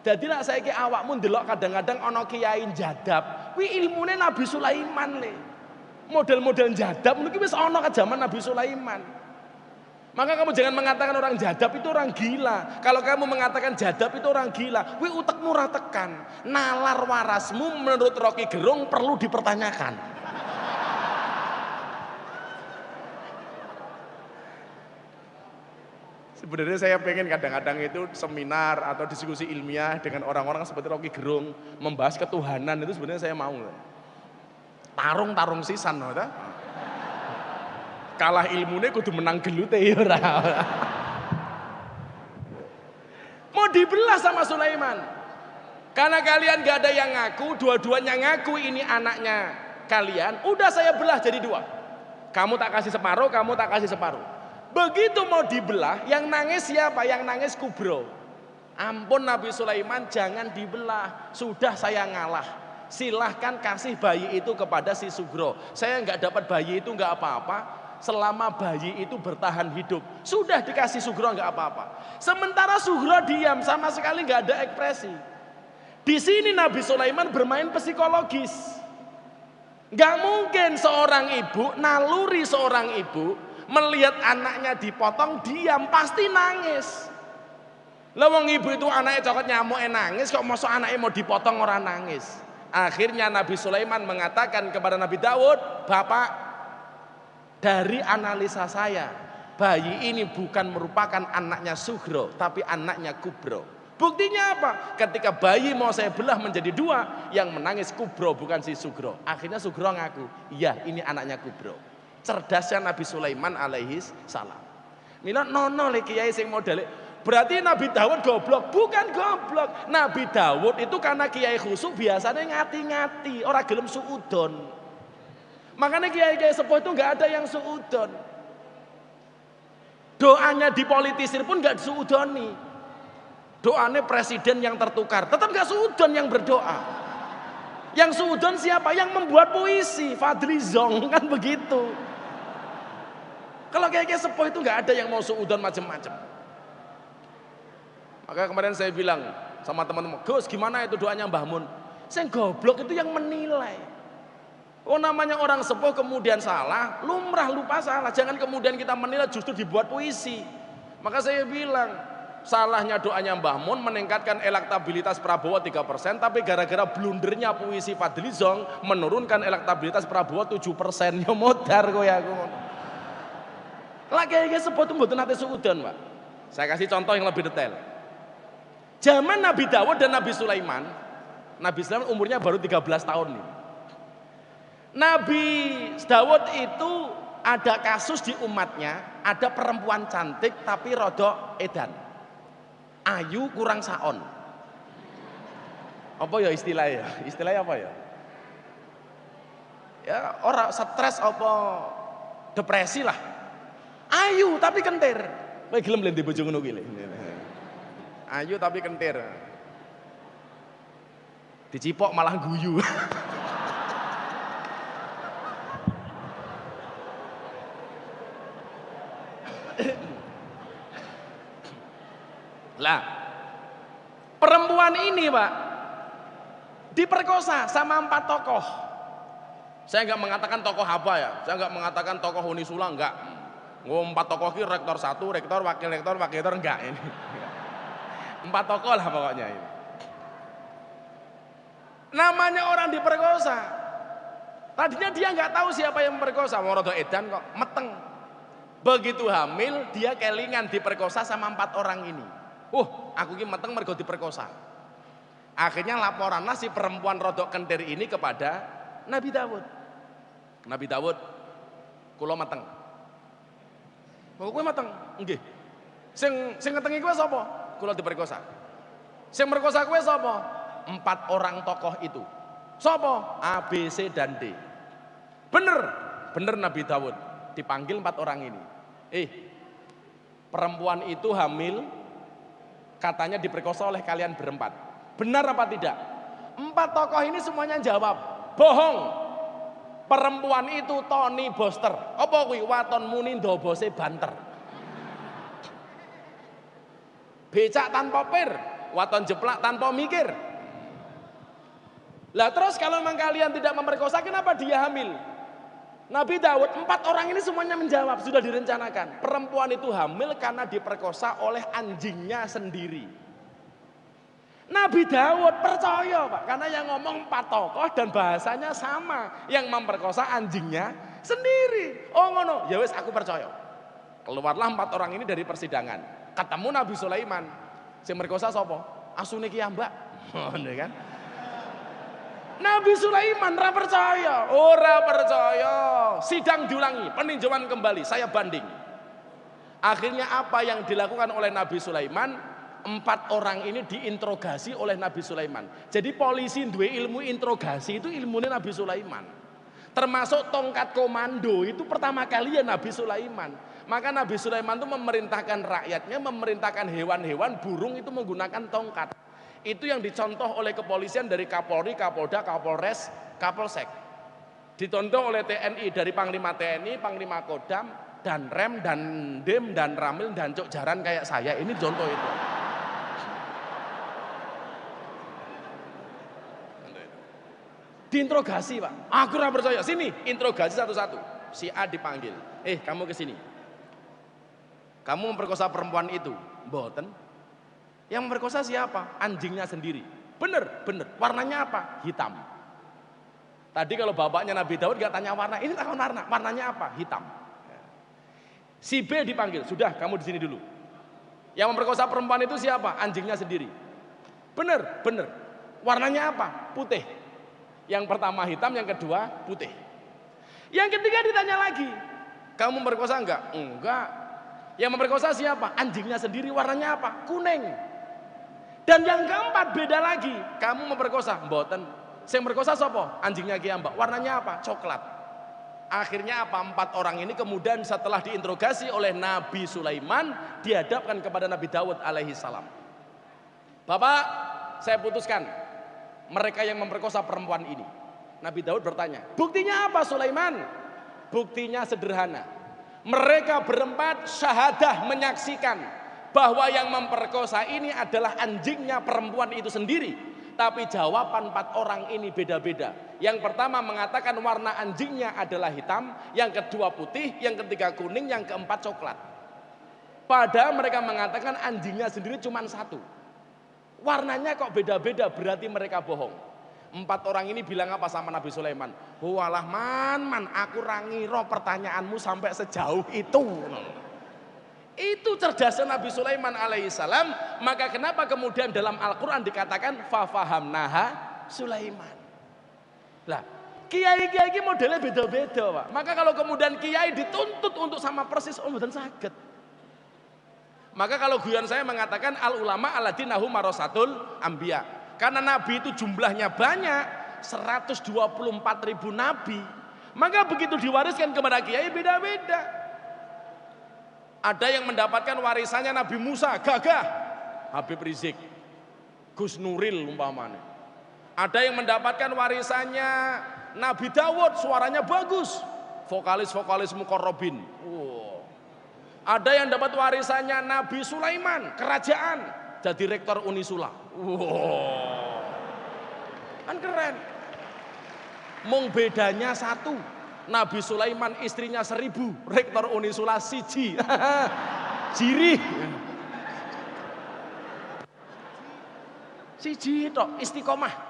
Jadi lah saya ke awakmu ndelok kadang-kadang ono kiai jadab. Wi ilmune Nabi Sulaiman le. Model-model jadab mungkin wis ono ke zaman Nabi Sulaiman. Maka kamu jangan mengatakan orang jadab itu orang gila. Kalau kamu mengatakan jadab itu orang gila, wi utekmu ra tekan. Nalar warasmu menurut Rocky Gerung perlu dipertanyakan. Sebenarnya saya pengen kadang-kadang itu seminar atau diskusi ilmiah dengan orang-orang seperti Rocky Gerung membahas ketuhanan, itu sebenarnya saya mau. Tarung sisan ta. Kalah ilmune kudu menang gelute ya ora. Mau dibelah sama Sulaiman. Karena kalian gak ada yang ngaku, dua-duanya ngaku ini anaknya kalian, udah saya belah jadi dua. Kamu tak kasih separuh, kamu tak kasih separuh. Begitu mau dibelah, yang nangis siapa? Yang nangis Kubro. Ampun Nabi Sulaiman, jangan dibelah. Sudah saya ngalah. Silahkan kasih bayi itu kepada si Sugro. Saya nggak dapat bayi itu nggak apa-apa. Selama bayi itu bertahan hidup, sudah dikasih Sugro nggak apa-apa. Sementara Sugro diam, sama sekali nggak ada ekspresi. Di sini Nabi Sulaiman bermain psikologis. Nggak mungkin seorang ibu, naluri seorang ibu melihat anaknya dipotong diam, pasti nangis. Lah wong ibu itu anaknya cokot nyamuk nangis, kok mosok anaknya mau dipotong orang nangis. Akhirnya Nabi Sulaiman mengatakan kepada Nabi Daud, "Bapak, dari analisa saya, bayi ini bukan merupakan anaknya Sugro, tapi anaknya Kubro." Buktinya apa? Ketika bayi mau saya belah menjadi dua, yang menangis Kubro bukan si Sugro. Akhirnya Sugro ngaku, "Iya, ini anaknya Kubro." Cerdasnya Nabi Sulaiman alaihi salam. Mila nono le kiai sing modele. Berarti Nabi Daud goblok? Bukan goblok. Nabi Daud itu karena kiai khusyuk biasanya ngati-ngati, orang gelem suudon. Makanya kiai-kiai sepuh itu nggak ada yang suudon. Doanya dipolitisir pun nggak suudoni. Doanya presiden yang tertukar, tetap nggak suudon yang berdoa. Yang suudon siapa? Yang membuat puisi, Fadli Zong kan begitu. Kalau kiai-kiai sepuh itu nggak ada yang mau suudon macam-macam. Maka kemarin saya bilang sama teman-teman, "Gus, gimana itu doanya Mbah Mun?" Saya goblok itu yang menilai. Oh namanya orang sepuh kemudian salah, lumrah lupa salah. Jangan kemudian kita menilai justru dibuat puisi. Maka saya bilang, salahnya doanya Mbah Mun meningkatkan elektabilitas Prabowo 3%, tapi gara-gara blundernya puisi Fadlizon menurunkan elektabilitas Prabowo 7%. Ya modar kowe aku. Lagi sebut mboten nate suudon, Pak. Saya kasih contoh yang lebih detail. Zaman Nabi Dawud dan Nabi Sulaiman umurnya baru 13 tahun nih. Nabi Dawud itu ada kasus di umatnya, ada perempuan cantik tapi rodok edan. Ayu kurang saon. Apa ya istilahnya? Istilahnya apa ya? Ya orang stres apa depresi lah. Ayu tapi kentir. Kowe gelem lho bojo ngono kuwi. Ayu tapi kentir. Dicipok malah guyu. Lah, perempuan ini Pak diperkosa sama 4 tokoh. Saya nggak mengatakan tokoh apa ya, saya nggak mengatakan tokoh Unisula, enggak. 4 tokoh ini rektor 1, rektor, wakil rektor, enggak ini. 4 tokoh lah pokoknya ini. Namanya orang diperkosa. Tadinya dia nggak tahu siapa yang memperkosa, mau rodo edan kok, meteng. Begitu hamil dia kelingan diperkosa sama 4 orang ini. Aku ini meteng mergo diperkosa. Akhirnya laporanlah si perempuan rodok kentir ini kepada Nabi Dawud. Nabi Dawud, kula meteng. Kowe meteng? Nggih. Sing ngetengi kowe sapa? Kula diperkosa. Sing merkosa kowe sapa? 4 orang tokoh itu. Sapa? A, B, C dan D. Bener Nabi Dawud. Dipanggil 4 orang ini. Perempuan itu hamil, katanya diperkosa oleh kalian berempat. Benar apa tidak? 4 tokoh ini semuanya jawab, bohong. Perempuan itu Tony Boster. Apa kuwi? Waton muni ndobose banter. Becak tanpa pir, waton jeplak tanpa mikir. Lah terus kalau memang kalian tidak memperkosa, kenapa dia hamil? Nabi Dawud, 4 orang ini semuanya menjawab, sudah direncanakan. Perempuan itu hamil karena diperkosa oleh anjingnya sendiri. Nabi Dawud percaya Pak, karena yang ngomong 4 tokoh dan bahasanya sama. Yang memperkosa anjingnya sendiri. Oh ngono, ya wis aku percaya. Keluarlah 4 orang ini dari persidangan. Ketemu Nabi Sulaiman. Sing merkosa sapa? Asune ki ambak. Ngono kan? Nabi Sulaiman ora percaya. Sidang diulangi, peninjauan kembali, saya banding. Akhirnya apa yang dilakukan oleh Nabi Sulaiman? 4 orang ini diinterogasi oleh Nabi Sulaiman. Jadi polisi duwe ilmu interogasi itu ilmunya Nabi Sulaiman. Termasuk tongkat komando itu pertama kali ya Nabi Sulaiman. Maka Nabi Sulaiman itu memerintahkan rakyatnya, memerintahkan hewan-hewan, burung itu menggunakan tongkat. Itu yang dicontoh oleh kepolisian dari Kapolri, Kapolda, Kapolres, Kapolsek. Dicontoh oleh TNI dari Panglima TNI, Panglima Kodam, dan Rem, dan Dem, dan Ramil, dan Cok Jaran kayak saya. Ini contoh itu. Diinterogasi Pak. Aku ora percaya. Sini, interogasi satu-satu. Si A dipanggil. Kamu ke sini. Kamu memperkosa perempuan itu. Mboten. Yang memperkosa siapa? Anjingnya sendiri. Bener. Warnanya apa? Hitam. Tadi kalau bapaknya Nabi Daud gak tanya warna, ini takon warna. Warnanya apa? Hitam. Si B dipanggil. Sudah, kamu di sini dulu. Yang memperkosa perempuan itu siapa? Anjingnya sendiri. Bener. Warnanya apa? Putih. Yang pertama hitam, yang kedua putih. Yang ketiga ditanya lagi. Kamu memperkosa enggak? Enggak. Yang memperkosa siapa? Anjingnya sendiri. Warnanya apa? Kuning. Dan yang keempat beda lagi, kamu memperkosa, mboten. Sing merkosa sapa? Anjingnya Ki Ambak. Warnanya apa? Coklat. Akhirnya apa? 4 orang ini kemudian setelah diinterogasi oleh Nabi Sulaiman dihadapkan kepada Nabi Dawud alaihi salam. Bapak, saya putuskan mereka yang memperkosa perempuan ini. Nabi Dawud bertanya, buktinya apa Sulaiman? Buktinya sederhana. Mereka berempat syahadah menyaksikan bahwa yang memperkosa ini adalah anjingnya perempuan itu sendiri. Tapi jawaban 4 orang ini beda-beda. Yang pertama mengatakan warna anjingnya adalah hitam, yang kedua putih, yang ketiga kuning, yang keempat coklat. Padahal mereka mengatakan anjingnya sendiri cuma satu. Warnanya kok beda-beda, berarti mereka bohong. 4 orang ini bilang apa sama Nabi Sulaiman? Walah man, aku rangiro pertanyaanmu sampai sejauh itu. Itu cerdasnya Nabi Sulaiman alaihissalam. Maka kenapa kemudian dalam Al-Quran dikatakan fafahamnaha Sulaiman. Lah, kiai-kiai ini modelnya beda-beda, Pak. Maka kalau kemudian kiai dituntut untuk sama persis, dan sakit. Maka kalau guyon saya mengatakan al ulama alladzina hum warasatul anbiya. Karena nabi itu jumlahnya banyak, 124.000 nabi. Maka begitu diwariskan kepada kiai beda-beda. Ada yang mendapatkan warisannya Nabi Musa, gagah, Habib Rizik, Gus Nuril umpamanya. Ada yang mendapatkan warisannya Nabi Dawud, suaranya bagus, vokalis muqarrabin. Ada yang dapat warisannya Nabi Sulaiman, kerajaan, jadi rektor Unisula. Kan keren. Mung bedanya satu, Nabi Sulaiman istrinya 1000, rektor Unisula siji. Jirih. Siji tok, istiqomah.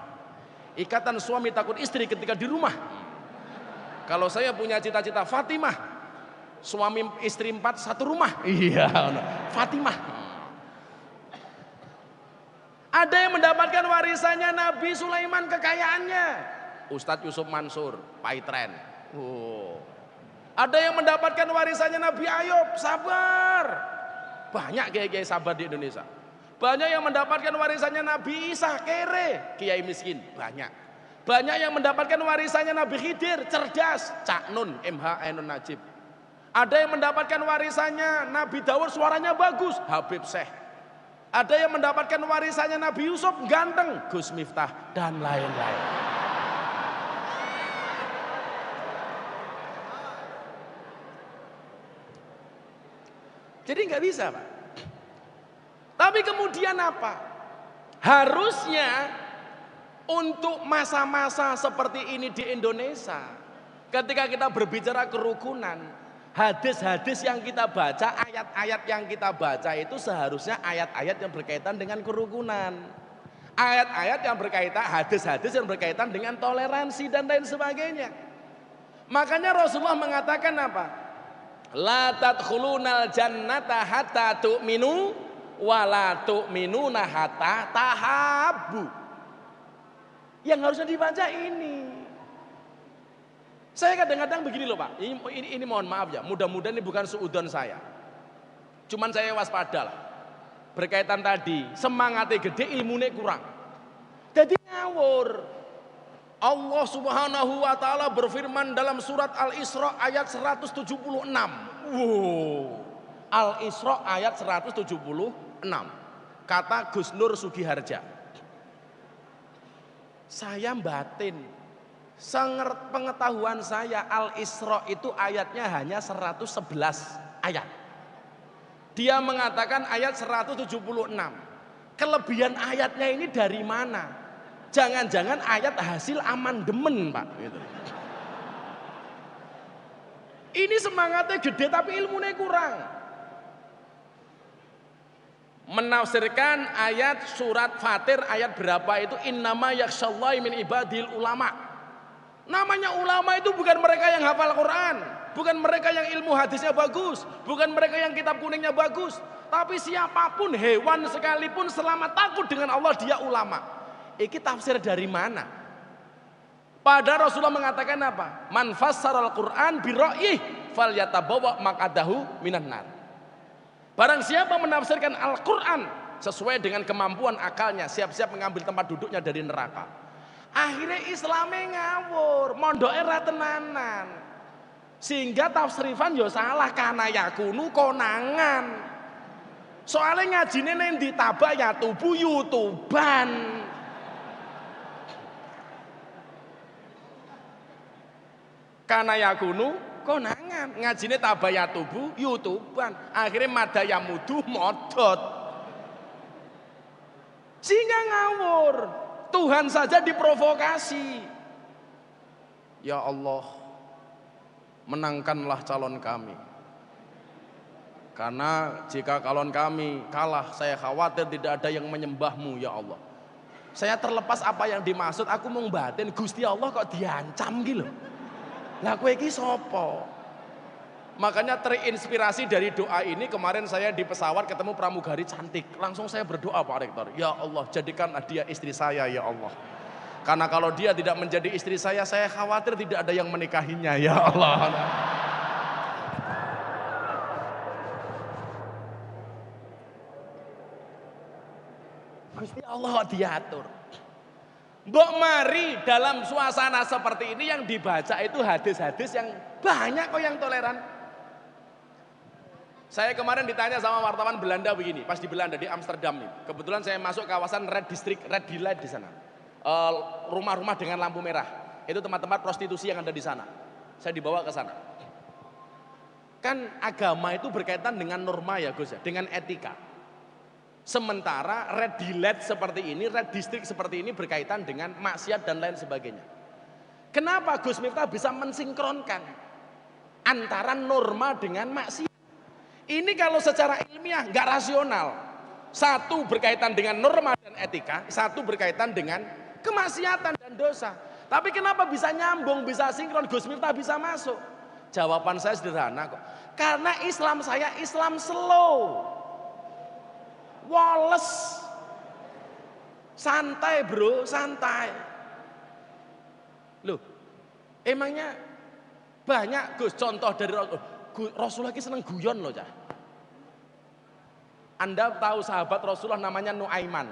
Ikatan suami takut istri ketika di rumah. Kalau saya punya cita-cita Fatimah, suami istri 4 satu rumah. Iya, Fatimah. Ada yang mendapatkan warisannya Nabi Sulaiman kekayaannya, Ustadz Yusuf Mansur, Paitren. Ada yang mendapatkan warisannya Nabi Ayub, sabar. Banyak kiai-kiai sabar di Indonesia. Banyak yang mendapatkan warisannya Nabi Isa, kere, kiai miskin, banyak. Banyak yang mendapatkan warisannya Nabi Khidir, cerdas, Cak Nun, MH Ainun Najib. Ada yang mendapatkan warisannya Nabi Dawud, suaranya bagus, Habib Syekh. Ada yang mendapatkan warisannya Nabi Yusuf, ganteng, Gus Miftah, dan lain-lain. Jadi nggak bisa, Pak. Tapi kemudian apa? Harusnya untuk masa-masa seperti ini di Indonesia, ketika kita berbicara kerukunan, hadis-hadis yang kita baca, ayat-ayat yang kita baca itu seharusnya ayat-ayat yang berkaitan dengan kerukunan. Ayat-ayat yang berkaitan, hadis-hadis yang berkaitan dengan toleransi dan lain sebagainya. Makanya Rasulullah mengatakan apa? La tadkhulunal jannata hatta tu'minu wa la tu'minuna hatta tahabbu. Yang harusnya dibaca ini. Saya kadang-kadang begini loh Pak, ini mohon maaf ya, mudah-mudahan ini bukan suudon saya. Cuman saya waspada lah. Berkaitan tadi, semangatnya gede, ilmunya kurang. Jadi ngawur. Allah Subhanahu wa taala berfirman dalam surat Al-Isra ayat 176. Al-Isra ayat 176. Kata Gus Nur Sugiharja. Saya batin, pengetahuan saya Al-Isra itu ayatnya hanya 111 ayat. Dia mengatakan ayat 176. Kelebihan ayatnya ini dari mana? Jangan-jangan ayat hasil amandemen, Pak. Gitu. Ini semangatnya gede tapi ilmunya kurang. Menafsirkan ayat surat Fatir ayat berapa itu, innama yakhsyallahi min ibadil ulama. Namanya ulama itu bukan mereka yang hafal Quran, bukan mereka yang ilmu hadisnya bagus, bukan mereka yang kitab kuningnya bagus, tapi siapapun, hewan sekalipun selama takut dengan Allah dia ulama. Iki tafsir dari mana? Padahal Rasulullah mengatakan apa? Man fassaral Quran bi ra'yih falyatabawa maq'adahu minan nar. Barang siapa menafsirkan Al-Quran sesuai dengan kemampuan akalnya, siap-siap mengambil tempat duduknya dari neraka. Akhirnya Islamnya ngawur, mondoknya ra tenanan. Sehingga tafsirifan ya salah, kana yakunu konangan. Soalnya ngajine ning ditabak ya tubuh YouTuban. Kana yakunu konangan, ngajine tabaya tubuh YouTuban, akhirnya madaya mudu modot, sehingga ngawur. Tuhan saja diprovokasi. Ya Allah, menangkanlah calon kami. Karena jika kalon kami kalah, saya khawatir tidak ada yang menyembahmu ya Allah. Saya terlepas apa yang dimaksud, aku mau batin Gusti Allah kok diancam gitu. Lah kowe iki sapa? Makanya terinspirasi dari doa ini, kemarin saya di pesawat ketemu pramugari cantik. Langsung saya berdoa Pak Rektor, ya Allah jadikanlah dia istri saya ya Allah. Karena kalau dia tidak menjadi istri saya khawatir tidak ada yang menikahinya ya Allah. Gusti Allah diatur. Mbok mari dalam suasana seperti ini yang dibaca itu hadis-hadis yang banyak kok yang toleran. Saya kemarin ditanya sama wartawan Belanda begini, pas di Belanda di Amsterdam nih. Kebetulan saya masuk kawasan Red District, Red Delight di sana. Rumah-rumah dengan lampu merah. Itu tempat-tempat prostitusi yang ada di sana. Saya dibawa ke sana. Kan agama itu berkaitan dengan norma ya Gus ya, dengan etika. Sementara red delight seperti ini, red district seperti ini berkaitan dengan maksiat dan lain sebagainya. Kenapa Gus Miftah bisa mensinkronkan antara norma dengan maksiat? Ini kalau secara ilmiah nggak rasional. Satu berkaitan dengan norma dan etika, satu berkaitan dengan kemaksiatan dan dosa. Tapi kenapa bisa nyambung, bisa sinkron, Gus Miftah bisa masuk? Jawaban saya sederhana kok. Karena Islam saya Islam slow. Woles, santai bro, santai. Loh, emangnya banyak Gus contoh dari Rasulullah ini seneng guyon loh cah. Anda tahu sahabat Rasulullah namanya Nuaiman.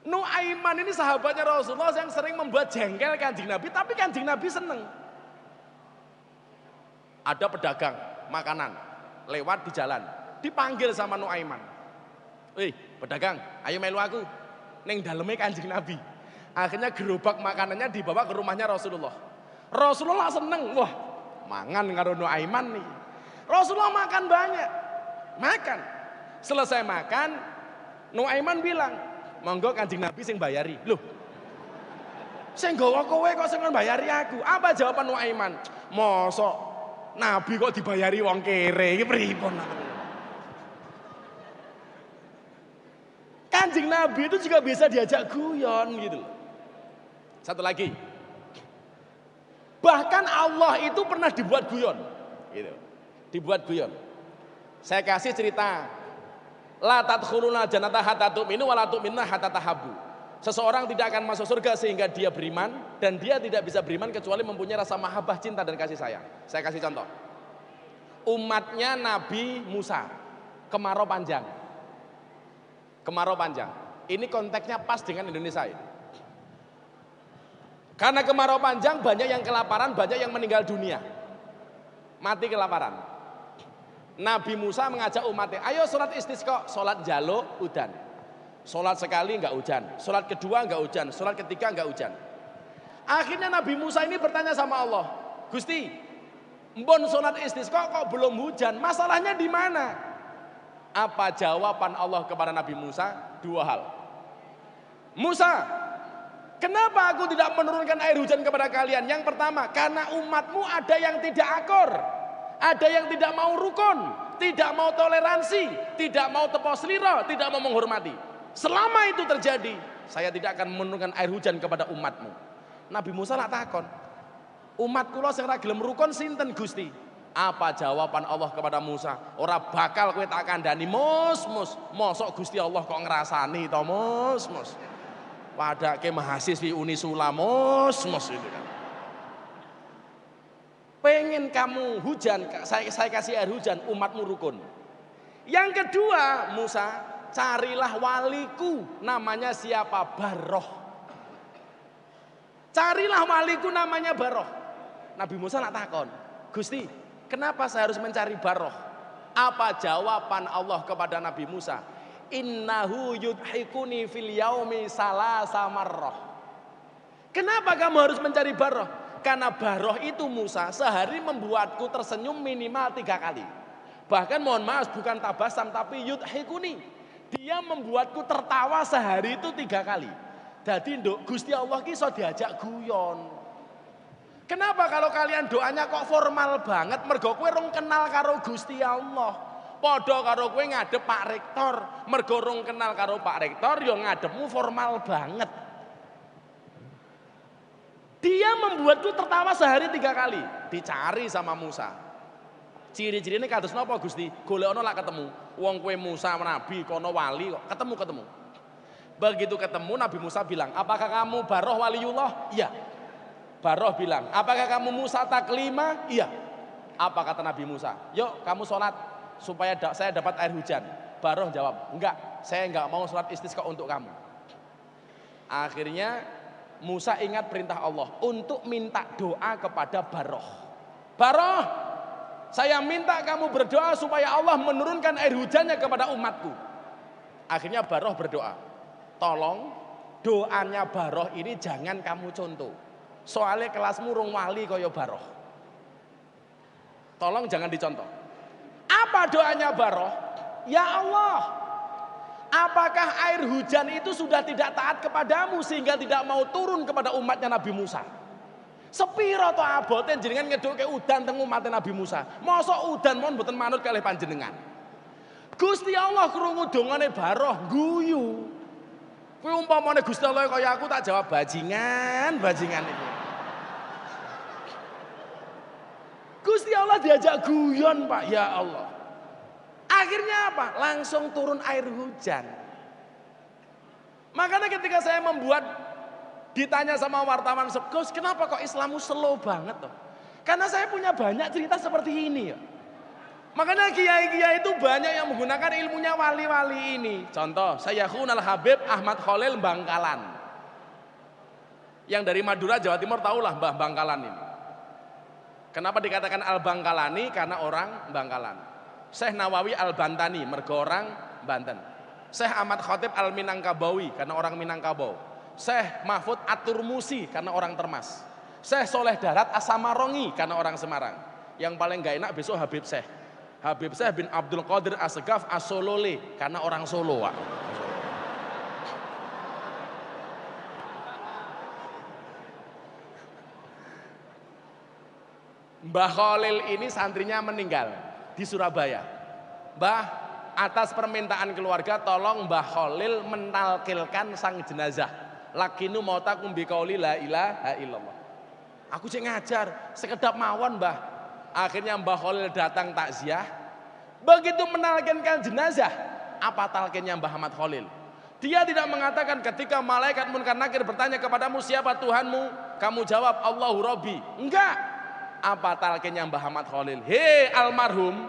Nuaiman ini sahabatnya Rasulullah yang sering membuat jengkel Kanjeng Nabi, tapi Kanjeng Nabi seneng. Ada pedagang makanan lewat di jalan, dipanggil sama Nuaiman. Wih pedagang, ayo melu aku. Neng dalamnya Kanjeng Nabi. Akhirnya gerobak makanannya dibawa ke rumahnya Rasulullah. Rasulullah seneng, wah mangan karo Nuaiman nih. Rasulullah makan banyak, makan. Selesai makan, Nuaiman bilang, monggo Kanjeng Nabi sing bayari. Loh, sing nggawa kowe kok sing bayari aku? Apa jawaban Nuaiman? Mosok Nabi kok dibayari wong kere, iki pripun? Kanjeng Nabi itu juga bisa diajak guyon gitu. Satu lagi. Bahkan Allah itu pernah dibuat guyon. Gitu. Dibuat guyon. Saya kasih cerita. La tadkhuluna jannata hatta tu'minu wa la tu'minna hatta tahabbu. Seseorang tidak akan masuk surga sehingga dia beriman, dan dia tidak bisa beriman kecuali mempunyai rasa mahabbah, cinta dan kasih sayang. Saya kasih contoh. Umatnya Nabi Musa, kemarau panjang. Kemarau panjang. Ini konteksnya pas dengan Indonesia ini. Karena kemarau panjang banyak yang kelaparan, banyak yang meninggal dunia. Mati kelaparan. Nabi Musa mengajak umatnya, ayo sholat istisqa, sholat jaluk udan. Sholat sekali enggak hujan, sholat kedua enggak hujan, sholat ketiga enggak hujan. Akhirnya Nabi Musa ini bertanya sama Allah, Gusti, mbon sholat istisqa kok belum hujan, masalahnya di mana? Apa jawaban Allah kepada Nabi Musa? Dua hal. Musa, kenapa aku tidak menurunkan air hujan kepada kalian? Yang pertama, karena umatmu ada yang tidak akur, ada yang tidak mau rukun, tidak mau toleransi, tidak mau tepos liro, tidak mau menghormati. Selama itu terjadi, saya tidak akan menurunkan air hujan kepada umatmu. Nabi Musa nak takon, umat kula sing ra gelem rukun sinten Gusti? Apa jawaban Allah kepada Musa? Ora bakal kowe tak kandhani mus. Mosok Gusti Allah kok ngrasani to mus. Padake mahasiswi Unisula mus itu kan. Pengen kamu hujan, saya kasih air hujan, umatmu rukun. Yang kedua, Musa, carilah waliku, namanya siapa? Baroh. Carilah waliku namanya Baroh. Nabi Musa nak takon, Gusti, kenapa saya harus mencari Baroh? Apa jawaban Allah kepada Nabi Musa? Innahu yudhikuni fil yaumi salasa marrah. Kenapa kamu harus mencari Baroh? Karena Baroh itu Musa sehari membuatku tersenyum minimal 3 kali. Bahkan mohon maaf bukan tabasam tapi yudhikuni. Dia membuatku tertawa sehari itu 3 kali. Jadi Gusti Allah ki iso diajak guyon. Kenapa kalau kalian doanya kok formal banget? Mergo kowe rung kenal karo Gusti Allah. Padha karo kowe ngadep Pak Rektor, mergo rung kenal karo Pak Rektor ya ngadepmu formal banget. Dia membuatku tertawa sehari 3 kali, dicari sama Musa. Ciri-cirine kados napa Gusti? Golekno lak ketemu. Wong kowe Musa nabi kono wali kok ketemu. Begitu ketemu Nabi Musa bilang, "Apakah kamu Baroh waliullah?" "Iya." Baroh bilang, "Apakah kamu Musa taklima?" "Iya." Apa kata Nabi Musa? "Yuk kamu sholat supaya saya dapat air hujan." Baroh jawab, "Enggak, saya enggak mau sholat istisqa untuk kamu." Akhirnya Musa ingat perintah Allah untuk minta doa kepada Baroh. "Baroh, saya minta kamu berdoa supaya Allah menurunkan air hujannya kepada umatku." Akhirnya Baroh berdoa, "Tolong doanya Baroh ini jangan kamu contoh. Soalnya kelasmu rong wali kaya Baroh. Tolong jangan dicontoh." Apa doanya Baroh? "Ya Allah, apakah air hujan itu sudah tidak taat kepadamu sehingga tidak mau turun kepada umatnya Nabi Musa? Sepiro to abote jenengan ngedoke udan teng umatnya Nabi Musa. Mosok udan mon mboten manut kalih panjenengan." Gusti Allah krungu dongane Baroh guyu. Kuwi umpamane Gusti Allah kaya aku tak jawab bajingan itu. Gusti Allah diajak guyon Pak, ya Allah. Akhirnya apa? Langsung turun air hujan. Makanya ketika saya ditanya sama wartawan, "Gus, kenapa kok Islammu slow banget toh?" Karena saya punya banyak cerita seperti ini ya. Makanya kiai-kiai itu banyak yang menggunakan ilmunya wali-wali ini. Contoh, Syekhul Habib Ahmad Khalil Bangkalan. Yang dari Madura, Jawa Timur tahulah Mbah Bangkalan ini. Kenapa dikatakan Al-Bangkalani? Karena orang Bangkalan. Syekh Nawawi Al-Bantani, mergo orang Banten. Syekh Ahmad Khatib Al-Minangkabawi, karena orang Minangkabau. Syekh Mahfud At-Turmusi, karena orang Termas. Syekh Soleh Darat As-Samarongi, karena orang Semarang. Yang paling gak enak besok Habib Syekh. Habib Syekh bin Abdul Qadir As-Segaf As-Solole, karena orang Solo. Pak. Mbah Khalil ini santrinya meninggal di Surabaya. Mbah, atas permintaan keluarga tolong Mbah Khalil mentalkilkan sang jenazah. Lakinu mautakum biqauli la ilaha illallah. Aku cek ngajar, sekedap mawon Mbah. Akhirnya Mbah Khalil datang takziah. Begitu menalkinkan jenazah, apa talkinnya Mbah Ahmad Khalil? Dia tidak mengatakan ketika malaikat Munkar Nakir bertanya kepadamu siapa Tuhanmu, kamu jawab Allahu Rabbi. Enggak. Apa talkinnya Mbah Ahmad Khalil? "Hei almarhum,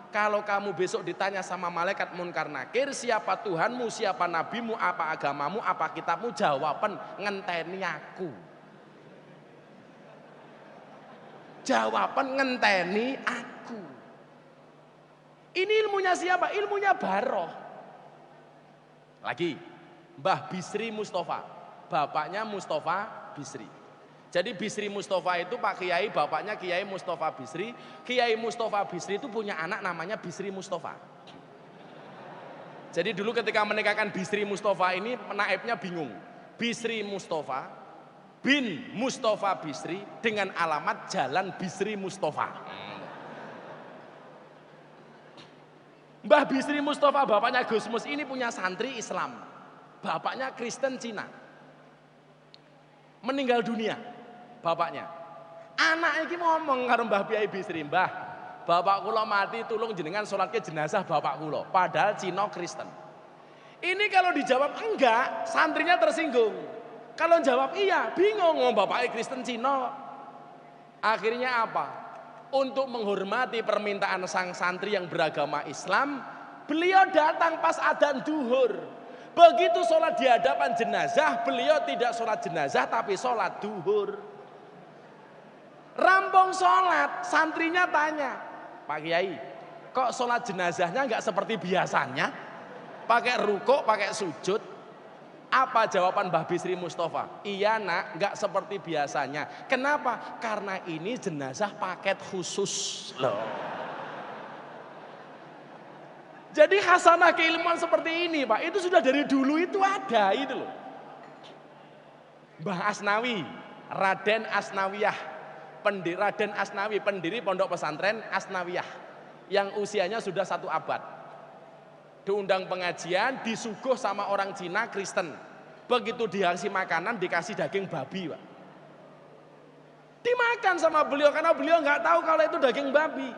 kalau kamu besok ditanya sama malaikat Munkar Nakir siapa Tuhanmu, siapa nabimu, apa agamamu, apa kitabmu, jawaban ngenteni aku." Jawaban ngenteni aku. Ini ilmunya siapa? Ilmunya Baroh. Lagi, Mbah Bisri Mustafa, bapaknya Mustafa Bisri. Jadi Bisri Mustafa itu Pak Kiai, bapaknya Kiai Mustafa Bisri. Kiai Mustafa Bisri itu punya anak namanya Bisri Mustafa. Jadi dulu ketika menikahkan Bisri Mustafa ini naibnya bingung. Bisri Mustafa bin Mustafa Bisri dengan alamat Jalan Bisri Mustafa. Mbah Bisri Mustafa bapaknya Gusmus ini punya santri Islam. Bapaknya Kristen Cina. Meninggal dunia bapaknya. Anak iki ngomong karo Mbah Piai Bisri, "Mbah, bapak kula mati tulung jenengan sholatke jenazah bapak kula." Padahal Cina Kristen. Ini kalau dijawab enggak, santrinya tersinggung. Kalau jawab iya, bingung ngomong bapaknya Kristen Cina. Akhirnya apa? Untuk menghormati permintaan sang santri yang beragama Islam, beliau datang pas adzan duhur. Begitu sholat di hadapan jenazah, beliau tidak sholat jenazah tapi sholat duhur. Rampung sholat, santrinya tanya, "Pak Kiai, kok sholat jenazahnya nggak seperti biasanya? Pakai rukuk, pakai sujud?" Apa jawaban Mbah Bisri Mustafa? "Iya nak, nggak seperti biasanya." Kenapa? Karena ini jenazah paket khusus loh. Jadi hasanah keilmuan seperti ini Pak, itu sudah dari dulu itu ada itu loh. Mbah Asnawi, Raden Asnawiyah, Raden Asnawi, pendiri pondok pesantren Asnawiyah. yang usianya sudah 1 abad. Diundang pengajian, disuguh sama orang Cina Kristen. Begitu dikasih makanan, dikasih daging babi, Pak. Dimakan sama beliau karena beliau nggak tahu kalau itu daging babi.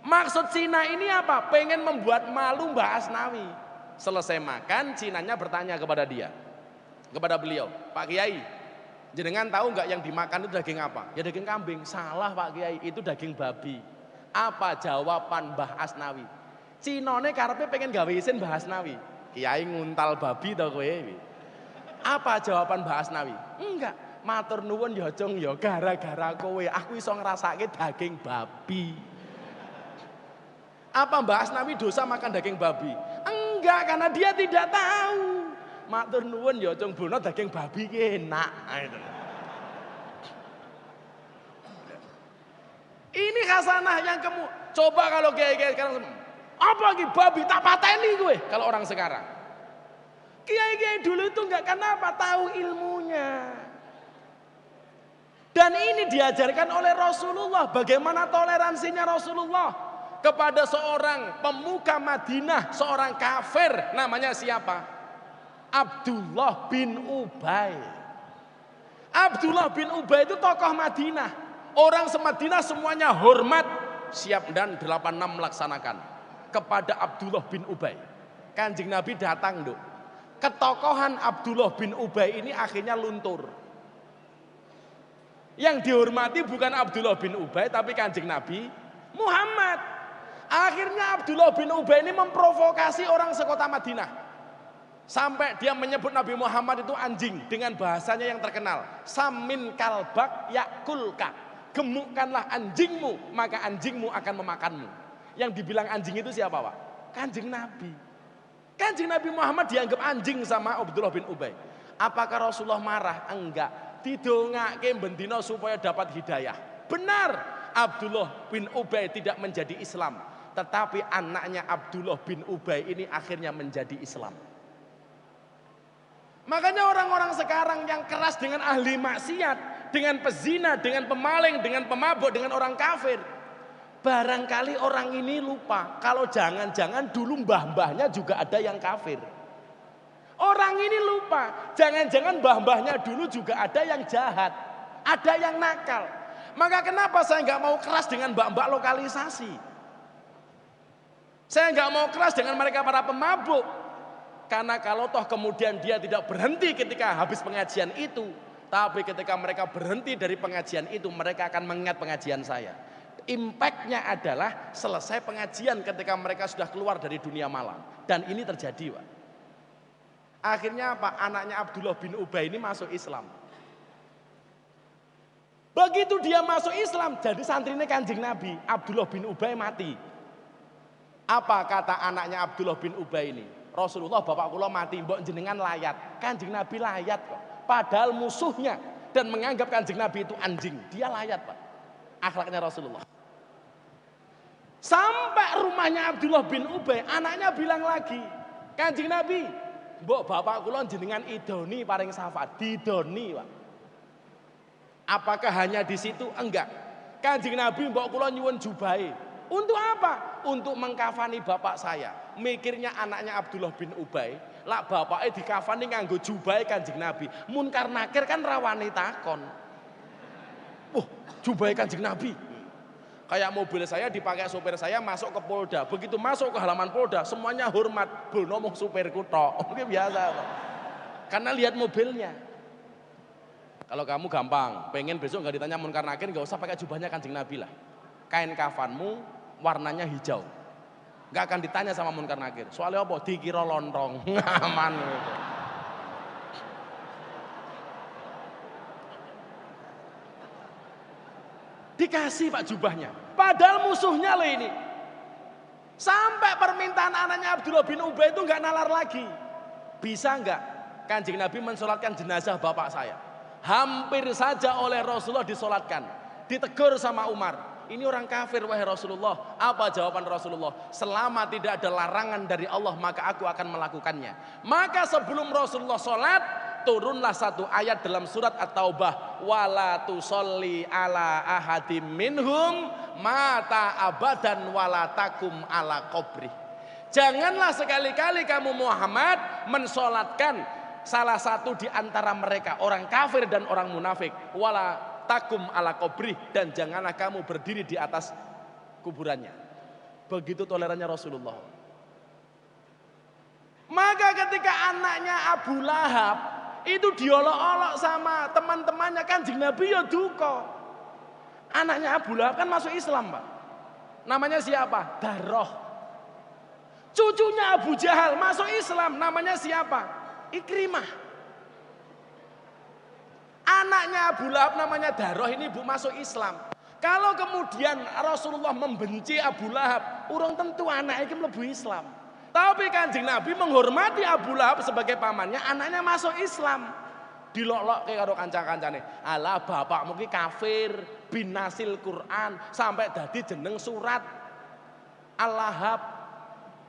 Maksud Cina ini apa? Pengen membuat malu Mbah Asnawi. Selesai makan, Cinanya bertanya kepada dia, kepada beliau, Pak Kiai, jenengan tahu nggak yang dimakan itu daging apa? Ya daging kambing. Salah Pak Kiai, itu daging babi. Apa jawaban Mbah Asnawi? Cinone karepe pengen gawe isin Mbah Asnawi. Kiai nguntal babi tau kowe. Apa jawaban Mbah Asnawi? Enggak. Matur nuwun ya Jong ya gara-gara kowe aku iso ngrasake daging babi. Apa Mbah Asnawi dosa makan daging babi? Enggak, karena dia tidak tahu. Matur nuwun ya Jong Bono daging babi ki enak. Ini khasanah yang kamu coba kalau kiai-kiai sekarang apa lagi babi tak pateni gue kalau orang sekarang. Kiai-kiai dulu itu enggak kenapa tahu ilmunya. Dan ini diajarkan oleh Rasulullah. Bagaimana toleransinya Rasulullah kepada seorang pemuka Madinah, seorang kafir, namanya siapa? Abdullah bin Ubay. Abdullah bin Ubay itu tokoh Madinah. Orang semadinah semuanya hormat, siap dan 86 melaksanakan kepada Abdullah bin Ubay. Kanjeng Nabi datang, Duk. Ketokohan Abdullah bin Ubay ini akhirnya luntur. Yang dihormati bukan Abdullah bin Ubay tapi Kanjeng Nabi Muhammad. Akhirnya Abdullah bin Ubay ini memprovokasi orang sekota Madinah. Sampai dia menyebut Nabi Muhammad itu anjing dengan bahasanya yang terkenal. Samin kalbak yakulka. Gemukkanlah anjingmu, maka anjingmu akan memakanmu. Yang dibilang anjing itu siapa, Pak? Kanjeng Nabi. Kanjeng Nabi Muhammad dianggap anjing sama Abdullah bin Ubay. Apakah Rasulullah marah? Enggak. Didongake bendino supaya dapat hidayah. Benar, Abdullah bin Ubay tidak menjadi Islam, tetapi anaknya Abdullah bin Ubay ini akhirnya menjadi Islam. Makanya orang-orang sekarang yang keras dengan ahli maksiat, dengan pezina, dengan pemaling, dengan pemabuk, dengan orang kafir, barangkali orang ini lupa kalau jangan-jangan dulu mbah-mbahnya juga ada yang kafir. Orang ini lupa, jangan-jangan mbah-mbahnya dulu juga ada yang jahat, ada yang nakal. Maka kenapa saya nggak mau keras dengan mbak-mbak lokalisasi? Saya nggak mau keras dengan mereka para pemabuk. Karena kalau toh kemudian dia tidak berhenti ketika habis pengajian itu, tapi ketika mereka berhenti dari pengajian itu, mereka akan mengingat pengajian saya. Impactnya adalah selesai pengajian ketika mereka sudah keluar dari dunia malam. Dan ini terjadi, Pak. Akhirnya apa? Anaknya Abdullah bin Ubay ini masuk Islam. Begitu dia masuk Islam, jadi santrinya Kanjeng Nabi, Abdullah bin Ubay mati. Apa kata anaknya Abdullah bin Ubay ini? Rasulullah bapak kula mati, mbok jenengan layat. Kanjeng Nabi layat kok. Padahal musuhnya dan menganggap Kanjeng Nabi itu anjing. Dia layat, Pak. Akhlaknya Rasulullah. Sampai rumahnya Abdullah bin Ubay, anaknya bilang lagi, Kanjeng Nabi, mbok bapak kula jenengan idoni paring syafaat, didoni, Pak. Apakah hanya di situ? Enggak. Kanjeng Nabi mbok kula nyuwun jubahe. Untuk apa? Untuk mengkafani bapak saya. Mikirnya anaknya Abdullah bin Ubay, lak bapaknya dikafani nganggo jubahe Kanjeng Nabi. Munkar nakir kan rawani takon. Jubahe Kanjeng Nabi. Kayak mobil saya dipakai sopir saya masuk ke Polda. Begitu masuk ke halaman Polda, semuanya hormat. Bono ngomong supirku tok. Mungkin biasa. Karena lihat mobilnya. Kalau kamu gampang, pengen besok nggak ditanya munkar nakir, nggak usah pakai jubahnya Kanjeng Nabi lah. Kain kafanmu warnanya hijau. Nggak akan ditanya sama munkar nakir. Soalnya apa? Dikira lontong. Aman. Gitu. Dikasih Pak jubahnya. Padahal musuhnya loh ini. Sampai permintaan anaknya Abdullah bin Ubay itu nggak nalar lagi. Bisa nggak Kanjeng Nabi mensolatkan jenazah bapak saya? Hampir saja oleh Rasulullah disolatkan. Ditegur sama Umar. Ini orang kafir wahai Rasulullah. Apa jawaban Rasulullah? Selama tidak ada larangan dari Allah maka aku akan melakukannya. Maka sebelum Rasulullah solat, turunlah satu ayat dalam surat At-Taubah, wala tusolli ala ahadim minhum mata abadan wala takum ala qabri. Janganlah sekali-kali kamu Muhammad mensolatkan salah satu di antara mereka, orang kafir dan orang munafik, wala takum ala qabri, dan janganlah kamu berdiri di atas kuburannya. Begitu tolerannya Rasulullah. Maka ketika anaknya Abu Lahab itu diolok-olok sama teman-temannya, Kanjeng Nabi ya duka. Anaknya Abu Lahab kan masuk Islam, Pak. Namanya siapa? Darroh. Cucunya Abu Jahal masuk Islam, namanya siapa? Ikrimah. Anaknya Abu Lahab namanya Darroh, ini bu masuk Islam. Kalau kemudian Rasulullah membenci Abu Lahab, urung tentu anaknya iki mlebu Islam. Tapi Kanjeng Nabi menghormati Abu Lahab sebagai pamannya, anaknya masuk Islam. Dilok-lok ke karo kanca-kancane. Alah bapakmu ki kafir, binasil Quran, sampai dadi jeneng surat Al-Lahab,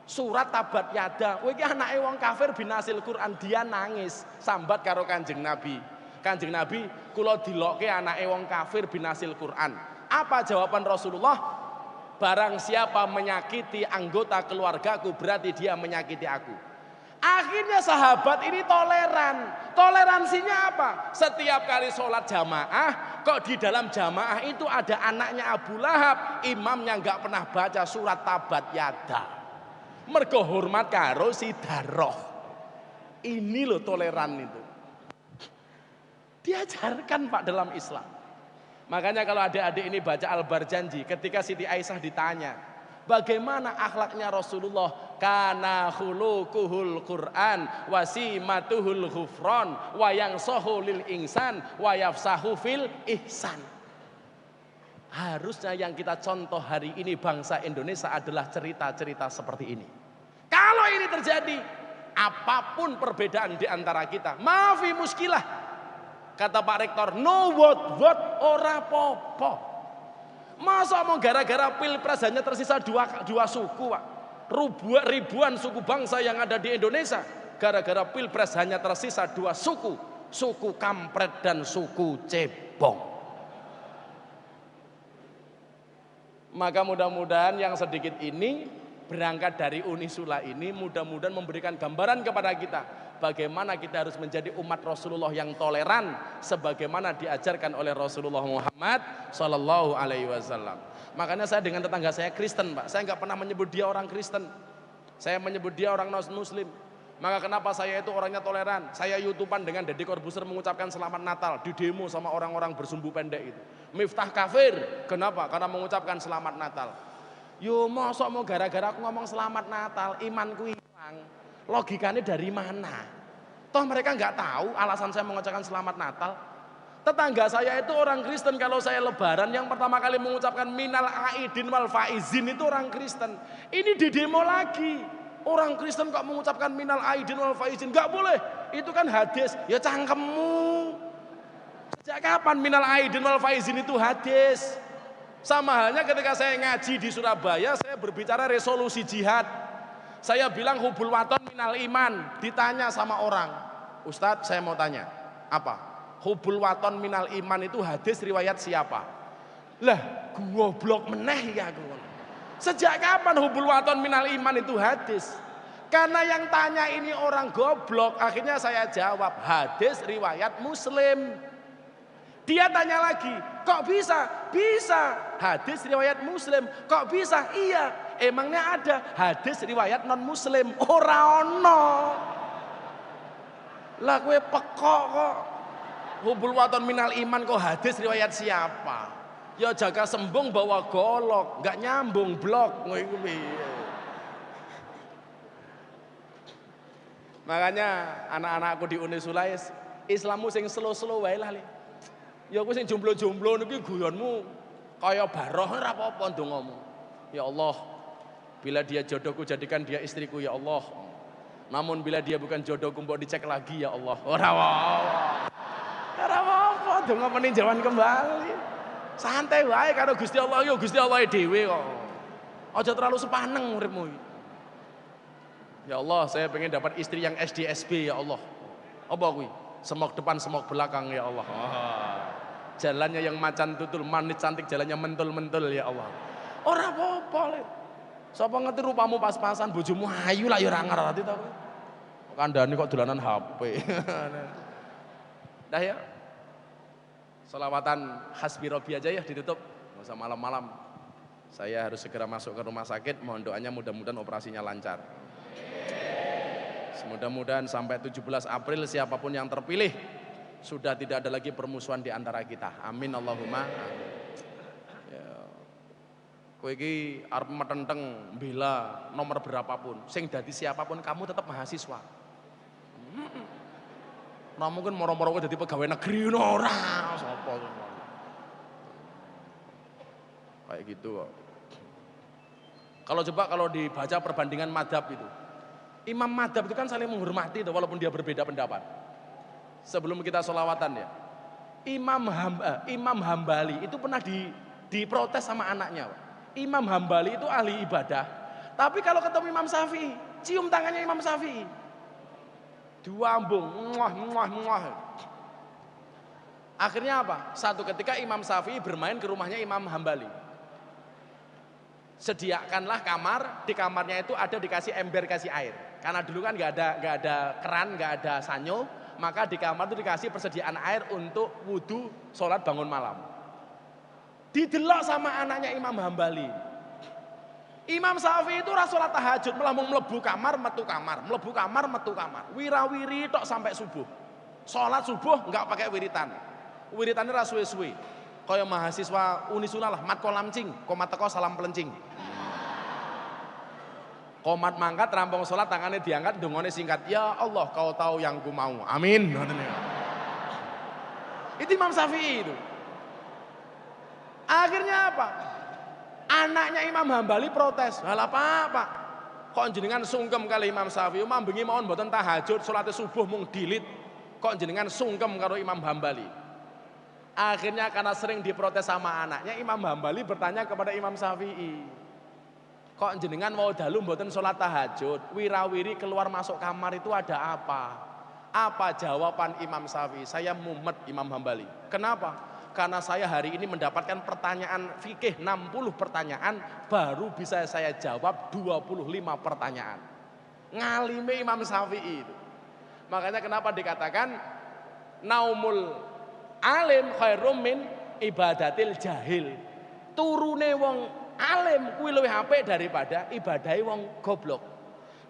surat Tabat Yada. Kowe iki anake wong kafir binasil Quran, dia nangis sambat karo Kanjeng Nabi. Kanjeng Nabi, kula dilokke anake wong kafir binasil Quran. Apa jawaban Rasulullah? Barang siapa menyakiti anggota keluargaku berarti dia menyakiti aku. Akhirnya sahabat ini toleran. Toleransinya apa? Setiap kali sholat jamaah, kok di dalam jamaah itu ada anaknya Abu Lahab, imamnya nggak pernah baca surat Tabat Yada. Mergo hormat karo si Darroh. Ini loh toleran itu. Diajarkan Pak dalam Islam. Makanya kalau adik-adik ini baca Al-Barjanji, ketika Siti Aisyah ditanya, bagaimana akhlaknya Rasulullah? Kana khuluquhul Quran, wasimatuhul ghufran, wa yangsahu lil insan, wa yafsahu fil ihsan. Harusnya yang kita contoh hari ini bangsa Indonesia adalah cerita-cerita seperti ini. Kalau ini terjadi, apapun perbedaan di antara kita, maafi muskilah. Kata Pak Rektor, no vote ora popo. Masa mau gara-gara pilpres hanya tersisa dua suku, Pak? Ribuan suku bangsa yang ada di Indonesia, gara-gara pilpres hanya tersisa dua suku, suku kampret dan suku cebong. Maka mudah-mudahan yang sedikit ini berangkat dari Unisula ini mudah-mudahan memberikan gambaran kepada kita bagaimana kita harus menjadi umat Rasulullah yang toleran sebagaimana diajarkan oleh Rasulullah Muhammad Sallallahu Alaihi Wasallam. Makanya saya dengan tetangga saya Kristen, Pak, saya nggak pernah menyebut dia orang Kristen, saya menyebut dia orang non-Muslim. Maka kenapa saya itu orangnya toleran? Saya YouTubean dengan Deddy Corbuzier mengucapkan selamat Natal di demo sama orang-orang bersumbu pendek itu. Miftah kafir, kenapa? Karena mengucapkan selamat Natal. Yo mosok mau gara-gara aku ngomong selamat Natal, imanku hilang. Logikanya dari mana? Toh mereka nggak tahu alasan saya mengucapkan selamat Natal. Tetangga saya itu orang Kristen, kalau saya lebaran yang pertama kali mengucapkan minal aidin wal faizin itu orang Kristen. Ini di demo lagi. Orang Kristen kok mengucapkan minal aidin wal faizin? Nggak boleh. Itu kan hadis. Ya cangkemmu. Sejak kapan minal aidin wal faizin itu hadis? Sama halnya ketika saya ngaji di Surabaya, saya berbicara resolusi jihad. Saya bilang hubul waton minal iman. Ditanya sama orang, Ustadz saya mau tanya, apa? Hubul waton minal iman itu hadis riwayat siapa? Lah, goblok meneh ya aku. Sejak kapan hubul waton minal iman itu hadis? Karena yang tanya ini orang goblok, akhirnya saya jawab hadis riwayat Muslim. Dia tanya lagi, kok bisa? Bisa, hadis riwayat Muslim. Kok bisa? Iya, emangnya ada hadis riwayat non Muslim? Ora ono. Lah kowe pekok kok. Hubul waton minal iman kok hadis riwayat siapa? Ya jaga sembung bawa golok, nggak nyambung blok. Makanya anak-anakku di Unisula Islammu sing slow-slow wae lah. Ya aku sing jomblo-jomblo niki guyonmu kaya baroh ora apa-apa ndongamu. Ya Allah, bila dia jodohku jadikan dia istriku ya Allah. Namun bila dia bukan jodohku mbok dicek lagi ya Allah. Ora apa-apa donga peninjauan kembali. Santai wae karo Gusti Allah, yo Gusti Allah dhewe kok. Aja terlalu sepaneng uripmu. Ya Allah, saya pengen dapat istri yang SD SB ya Allah. Apa kuwi? Semok depan, semok belakang ya Allah. Jalannya yang macan tutul, manis cantik, jalannya mentul-mentul ya Allah. Ora apa-apa le. Sapa ngerti rupamu pas-pasan, bojomu ayu lah ya ora ngerti to. Kandhane kok dolanan HP. Dah ya. Selawatan hasbi Robbi aja ya ditutup. Nggak usah malam-malam. Saya harus segera masuk ke rumah sakit. Mohon doanya mudah-mudahan operasinya lancar. Mudah-mudahan sampai 17 April siapapun yang terpilih sudah tidak ada lagi permusuhan di antara kita. Amin Allahumma. Ya. Kowe iki arep metenteng bela nomor berapapun, sing dadi siapapun kamu tetap mahasiswa. Nah mungkin moro-moro kowe dadi pegawai negeri ora sapa. Kayak gitu kok. Kalau dibaca perbandingan madzhab itu. Imam madzhab itu kan saling menghormati walaupun dia berbeda pendapat. Sebelum kita sholawatan ya. Imam Hambali itu pernah diprotes sama anaknya. Imam Hambali itu ahli ibadah. Tapi kalau ketemu Imam Syafi'i, cium tangannya Imam Syafi'i. Duambung, muah. Akhirnya apa? Satu ketika Imam Syafi'i bermain ke rumahnya Imam Hambali. Sediakanlah kamar, di kamarnya itu ada dikasih ember, kasih air. Karena dulu kan nggak ada keran, nggak ada sanyo, maka di kamar itu dikasih persediaan air untuk wudhu, sholat bangun malam. Didelok sama anaknya Imam Hambali. Imam Syafi'i itu sholat tahajud, melamun melebu kamar, metu kamar, melebu kamar, metu kamar. Wirawiri tok sampai subuh. Sholat subuh nggak pakai wiritan. Wiritannya rasuwe-suwe. Kaya mahasiswa Unisula lah, mat kolamcing, komat teko salam pelencing. Komat mangkat, rampung sholat, tangannya diangkat, dungane singkat. Ya Allah, kau tahu yang ku mau. Amin. Itu Imam Syafi'i itu. Akhirnya apa? Anaknya Imam Hambali protes. Halah Pak. Kok jenengan sungkem kali Imam Syafi'i? Mambengi mawon mboten tahajud, sholat subuh mung dilit. Kok jenengan sungkem karo Imam Hambali? Akhirnya karena sering diprotes sama anaknya, Imam Hambali bertanya kepada Imam Syafi'i. Kok jenengan mau dalu mboten sholat tahajud, wirawiri keluar masuk kamar itu ada apa? Apa jawaban Imam Syafi'i? Saya mumet Imam Hambali. Kenapa? Karena saya hari ini mendapatkan pertanyaan fikih 60 pertanyaan, baru bisa saya jawab 25 pertanyaan. Ngalime Imam Syafi'i itu. Makanya kenapa dikatakan naumul alim khairum min ibadatil jahil. Turune wong alim kuwi luwih apik daripada ibadahe wong goblok.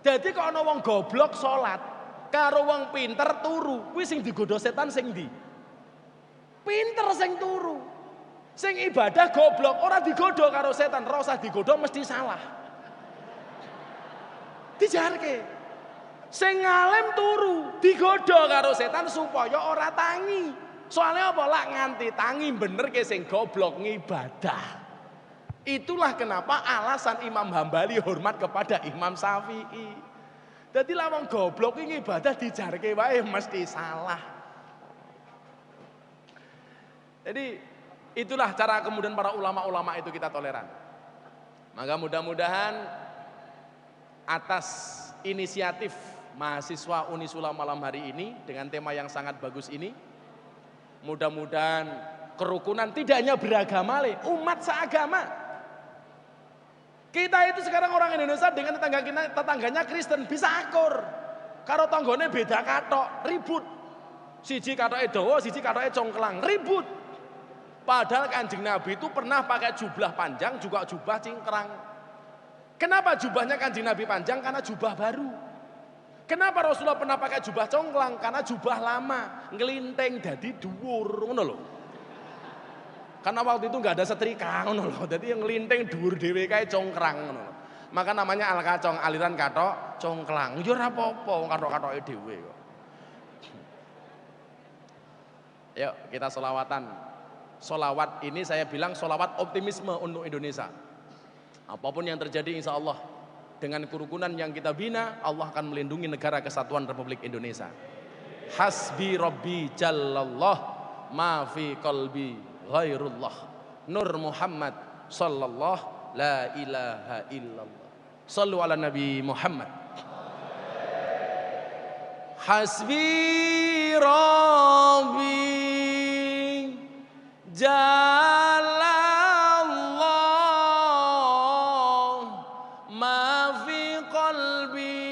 Jadi kok ana wong goblok salat karo wong pinter turu, kuwi sing digodha setan sing ndi? Pinter sing turu. Sing ibadah goblok ora digodha karo setan, ora usah digodha mesti salah. Dijarke. Sing alim turu digodha karo setan supaya ora tangi. Soalnya apa? Lah nganti tangi bener ke sing goblok ngibadah. Itulah kenapa alasan Imam Hambali hormat kepada Imam Syafi'i. Jadi lawang goblok ini ibadah dijarke wae mesti salah. Jadi itulah cara kemudian para ulama-ulama itu kita toleran. Maka mudah-mudahan atas inisiatif mahasiswa Unisula malam hari ini dengan tema yang sangat bagus ini, mudah-mudahan kerukunan tidak hanya beragama, umat seagama. Kita itu sekarang orang Indonesia dengan tetangganya Kristen bisa akur. Karo tanggane beda katok, ribut. Siji katoke dawa, siji katoke congklang, ribut. Padahal Kanjeng Nabi itu pernah pakai jubah panjang, juga jubah cingkrang. Kenapa jubahnya Kanjeng Nabi panjang? Karena jubah baru. Kenapa Rasulullah pernah pakai jubah congklang? Karena jubah lama, ngelinteng jadi dhuwur, ngono lho. Karena waktu itu nggak ada setrika, ngono lho. Jadi yang ngelinteng dhuwur dhewe kae congkrang, ngono lho. Maka namanya al-kacong, aliran katok congklang. Yo ora apa-apa wong katok-katoke dhewe kok. Yuk kita sholawatan. Sholawat ini saya bilang sholawat optimisme untuk Indonesia. Apapun yang terjadi insya Allah dengan kerukunan yang kita bina, Allah akan melindungi negara kesatuan Republik Indonesia. Hasbi Rabbi Jallallah ma fi qalbi ghairullah. Nur Muhammad sallallahu la ilaha illallah. Sallu ala Nabi Muhammad. Hasbi Rabbi Jalallah ma fi qalbi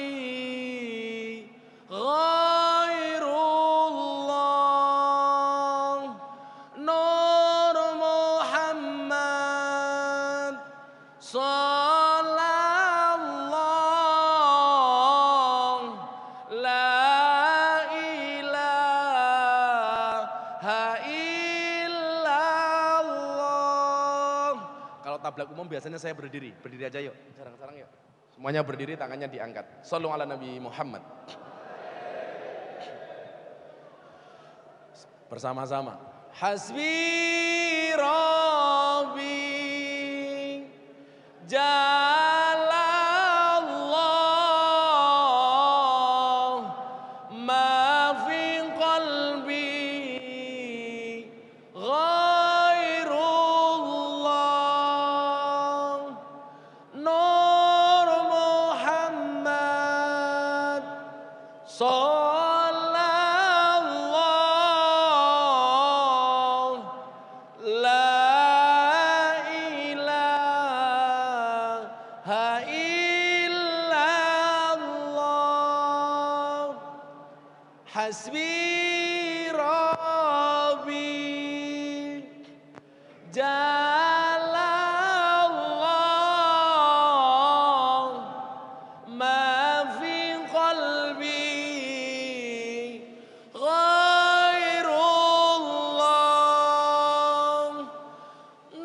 ghairullah Nur Muhammad Sallallahu La ilaha illallah. Kalau tabligh umum biasanya saya berdiri aja yuk. Sekarang yuk. Semuanya berdiri, tangannya diangkat. Shallu ala Nabi Muhammad. Bersama-sama. Hasbi Rabbi Jalallah ma fi qalbi ghairullah Nur Muhammad Sallallahu La ilaha illallah Hasbi Rabbi Jalallah ma fi qalbi ghairullah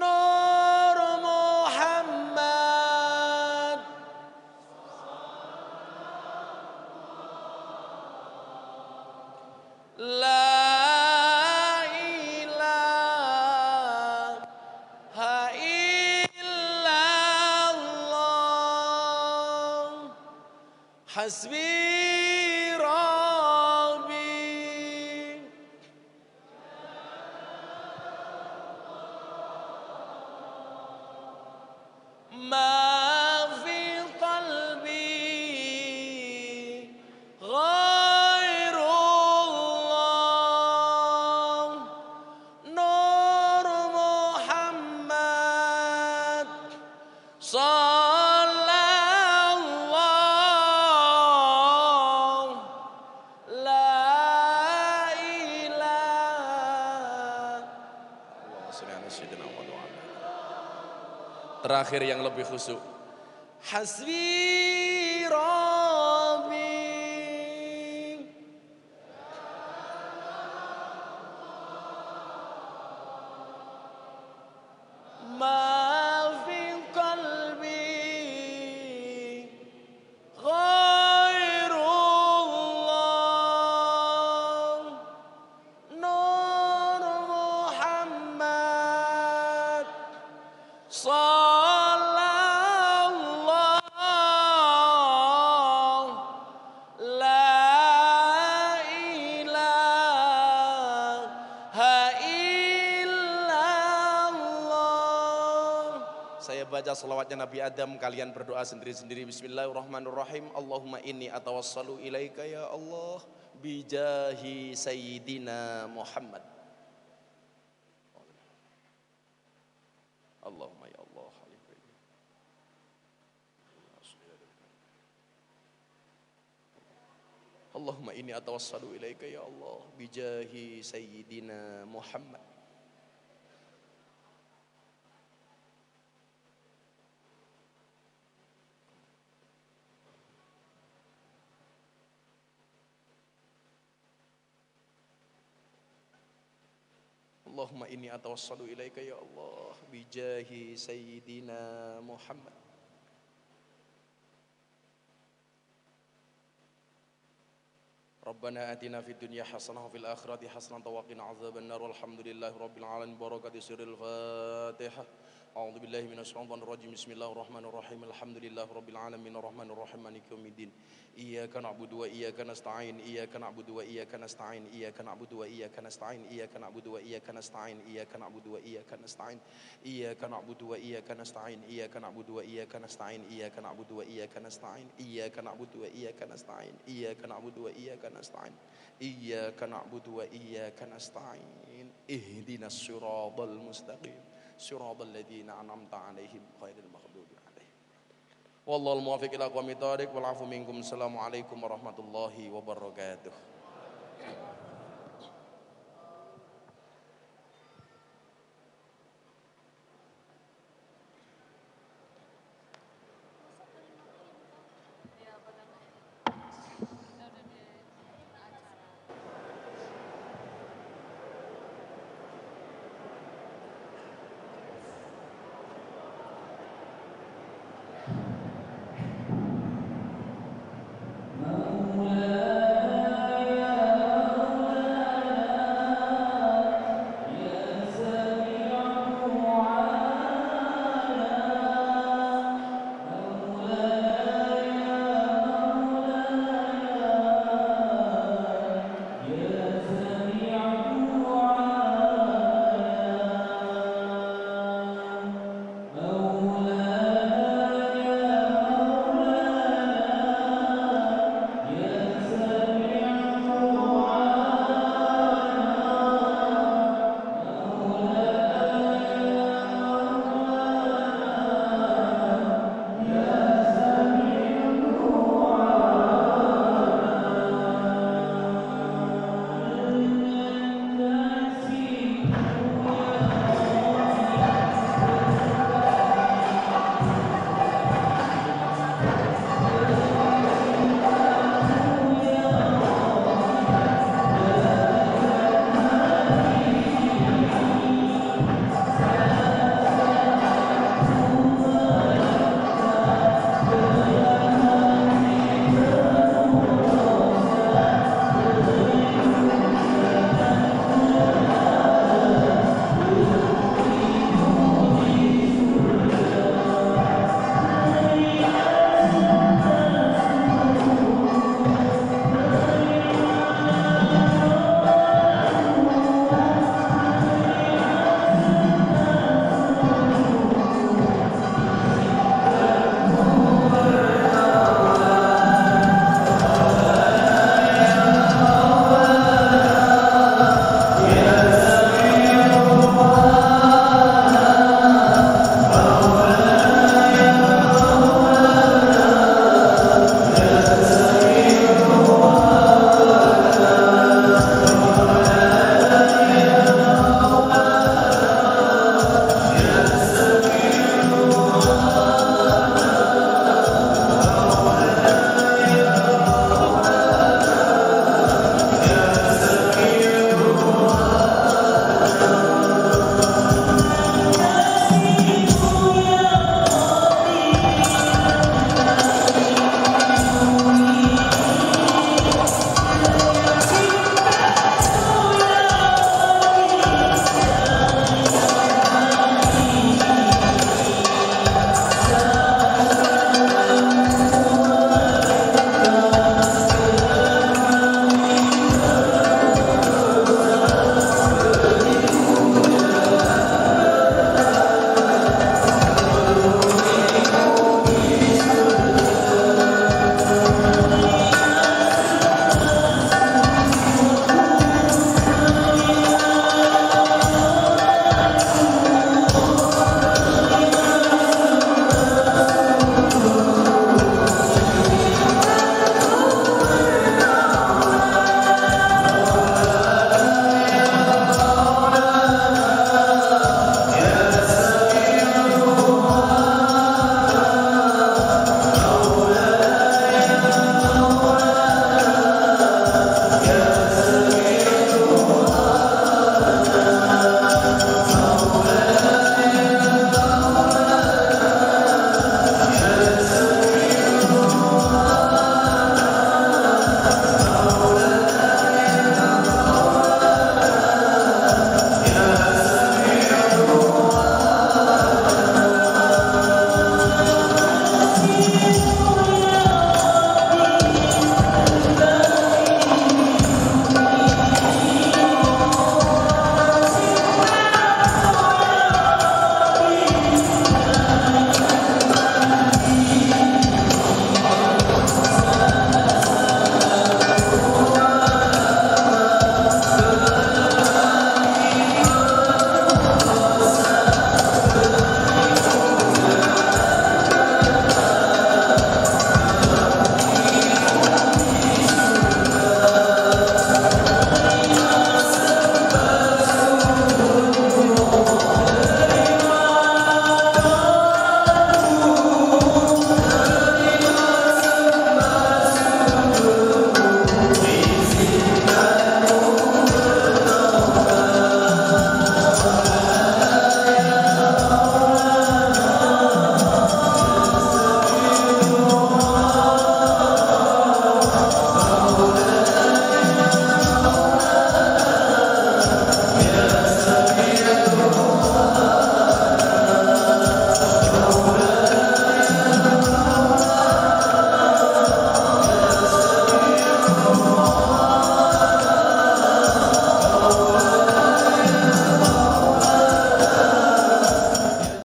Nur Muhammad La ilaha illallah Hasbi Rabbi Ma fi qalbi ghairullah Nur Muhammad Sallallahu La ilaha Terakhir yang lebih khusyuk. Hasbi Rabbi ma fi qalbi ghairullah Nur Muhammad Sallallahu La ilaha illallah. Saya baca selawatnya Nabi Adam, kalian berdoa sendiri-sendiri. Bismillahirrahmanirrahim. Allahumma inni atawassalu ilaika ya Allah bijahi sayyidina Muhammad. Allahumma ya Allah. Allahumma inni atawassalu ilaika ya Allah bijahi sayyidina Muhammad. Allahumma inni atawassalu ilaika ya Allah bijahi sayyidina Muhammad. Rabbana atina fid dunya hasanah wa fil akhirati hasanah wa qina adzabannar walhamdulillahi rabbil alamin barakati sirril Fatihah. A'udzu billahi minasyaitonir rajim. Bismillahirrahmanirrahim. Alhamdulillahirabbil alamin arrahmanir rahim maliki yaumiddin. Iyyaka na'budu wa iyyaka nasta'in. Iyyaka na'budu wa iyyaka nasta'in. Iyyaka na'budu wa iyyaka nasta'in. Iyyaka na'budu wa iyyaka nasta'in. Iyyaka na'budu wa iyyaka nasta'in. Iyyaka na'budu wa iyyaka nasta'in. Iyyaka na'budu wa iyyaka nasta'in. Iyyaka na'budu wa iyyaka nasta'in. Iyyaka na'budu wa iyyaka nasta'in. Iyyaka na'budu wa iyyaka nasta'in. Iyyaka na'budu wa iyyaka nasta'in. Ihdinas siratal mustaqim. Siratal ladzina an'amta 'alaihim ghairil maghdubi 'alaihim. Wallahul muwaffiq ila aqwamit thoriq wal 'afu minkum. Assalamualaikum warahmatullahi wabarakatuh.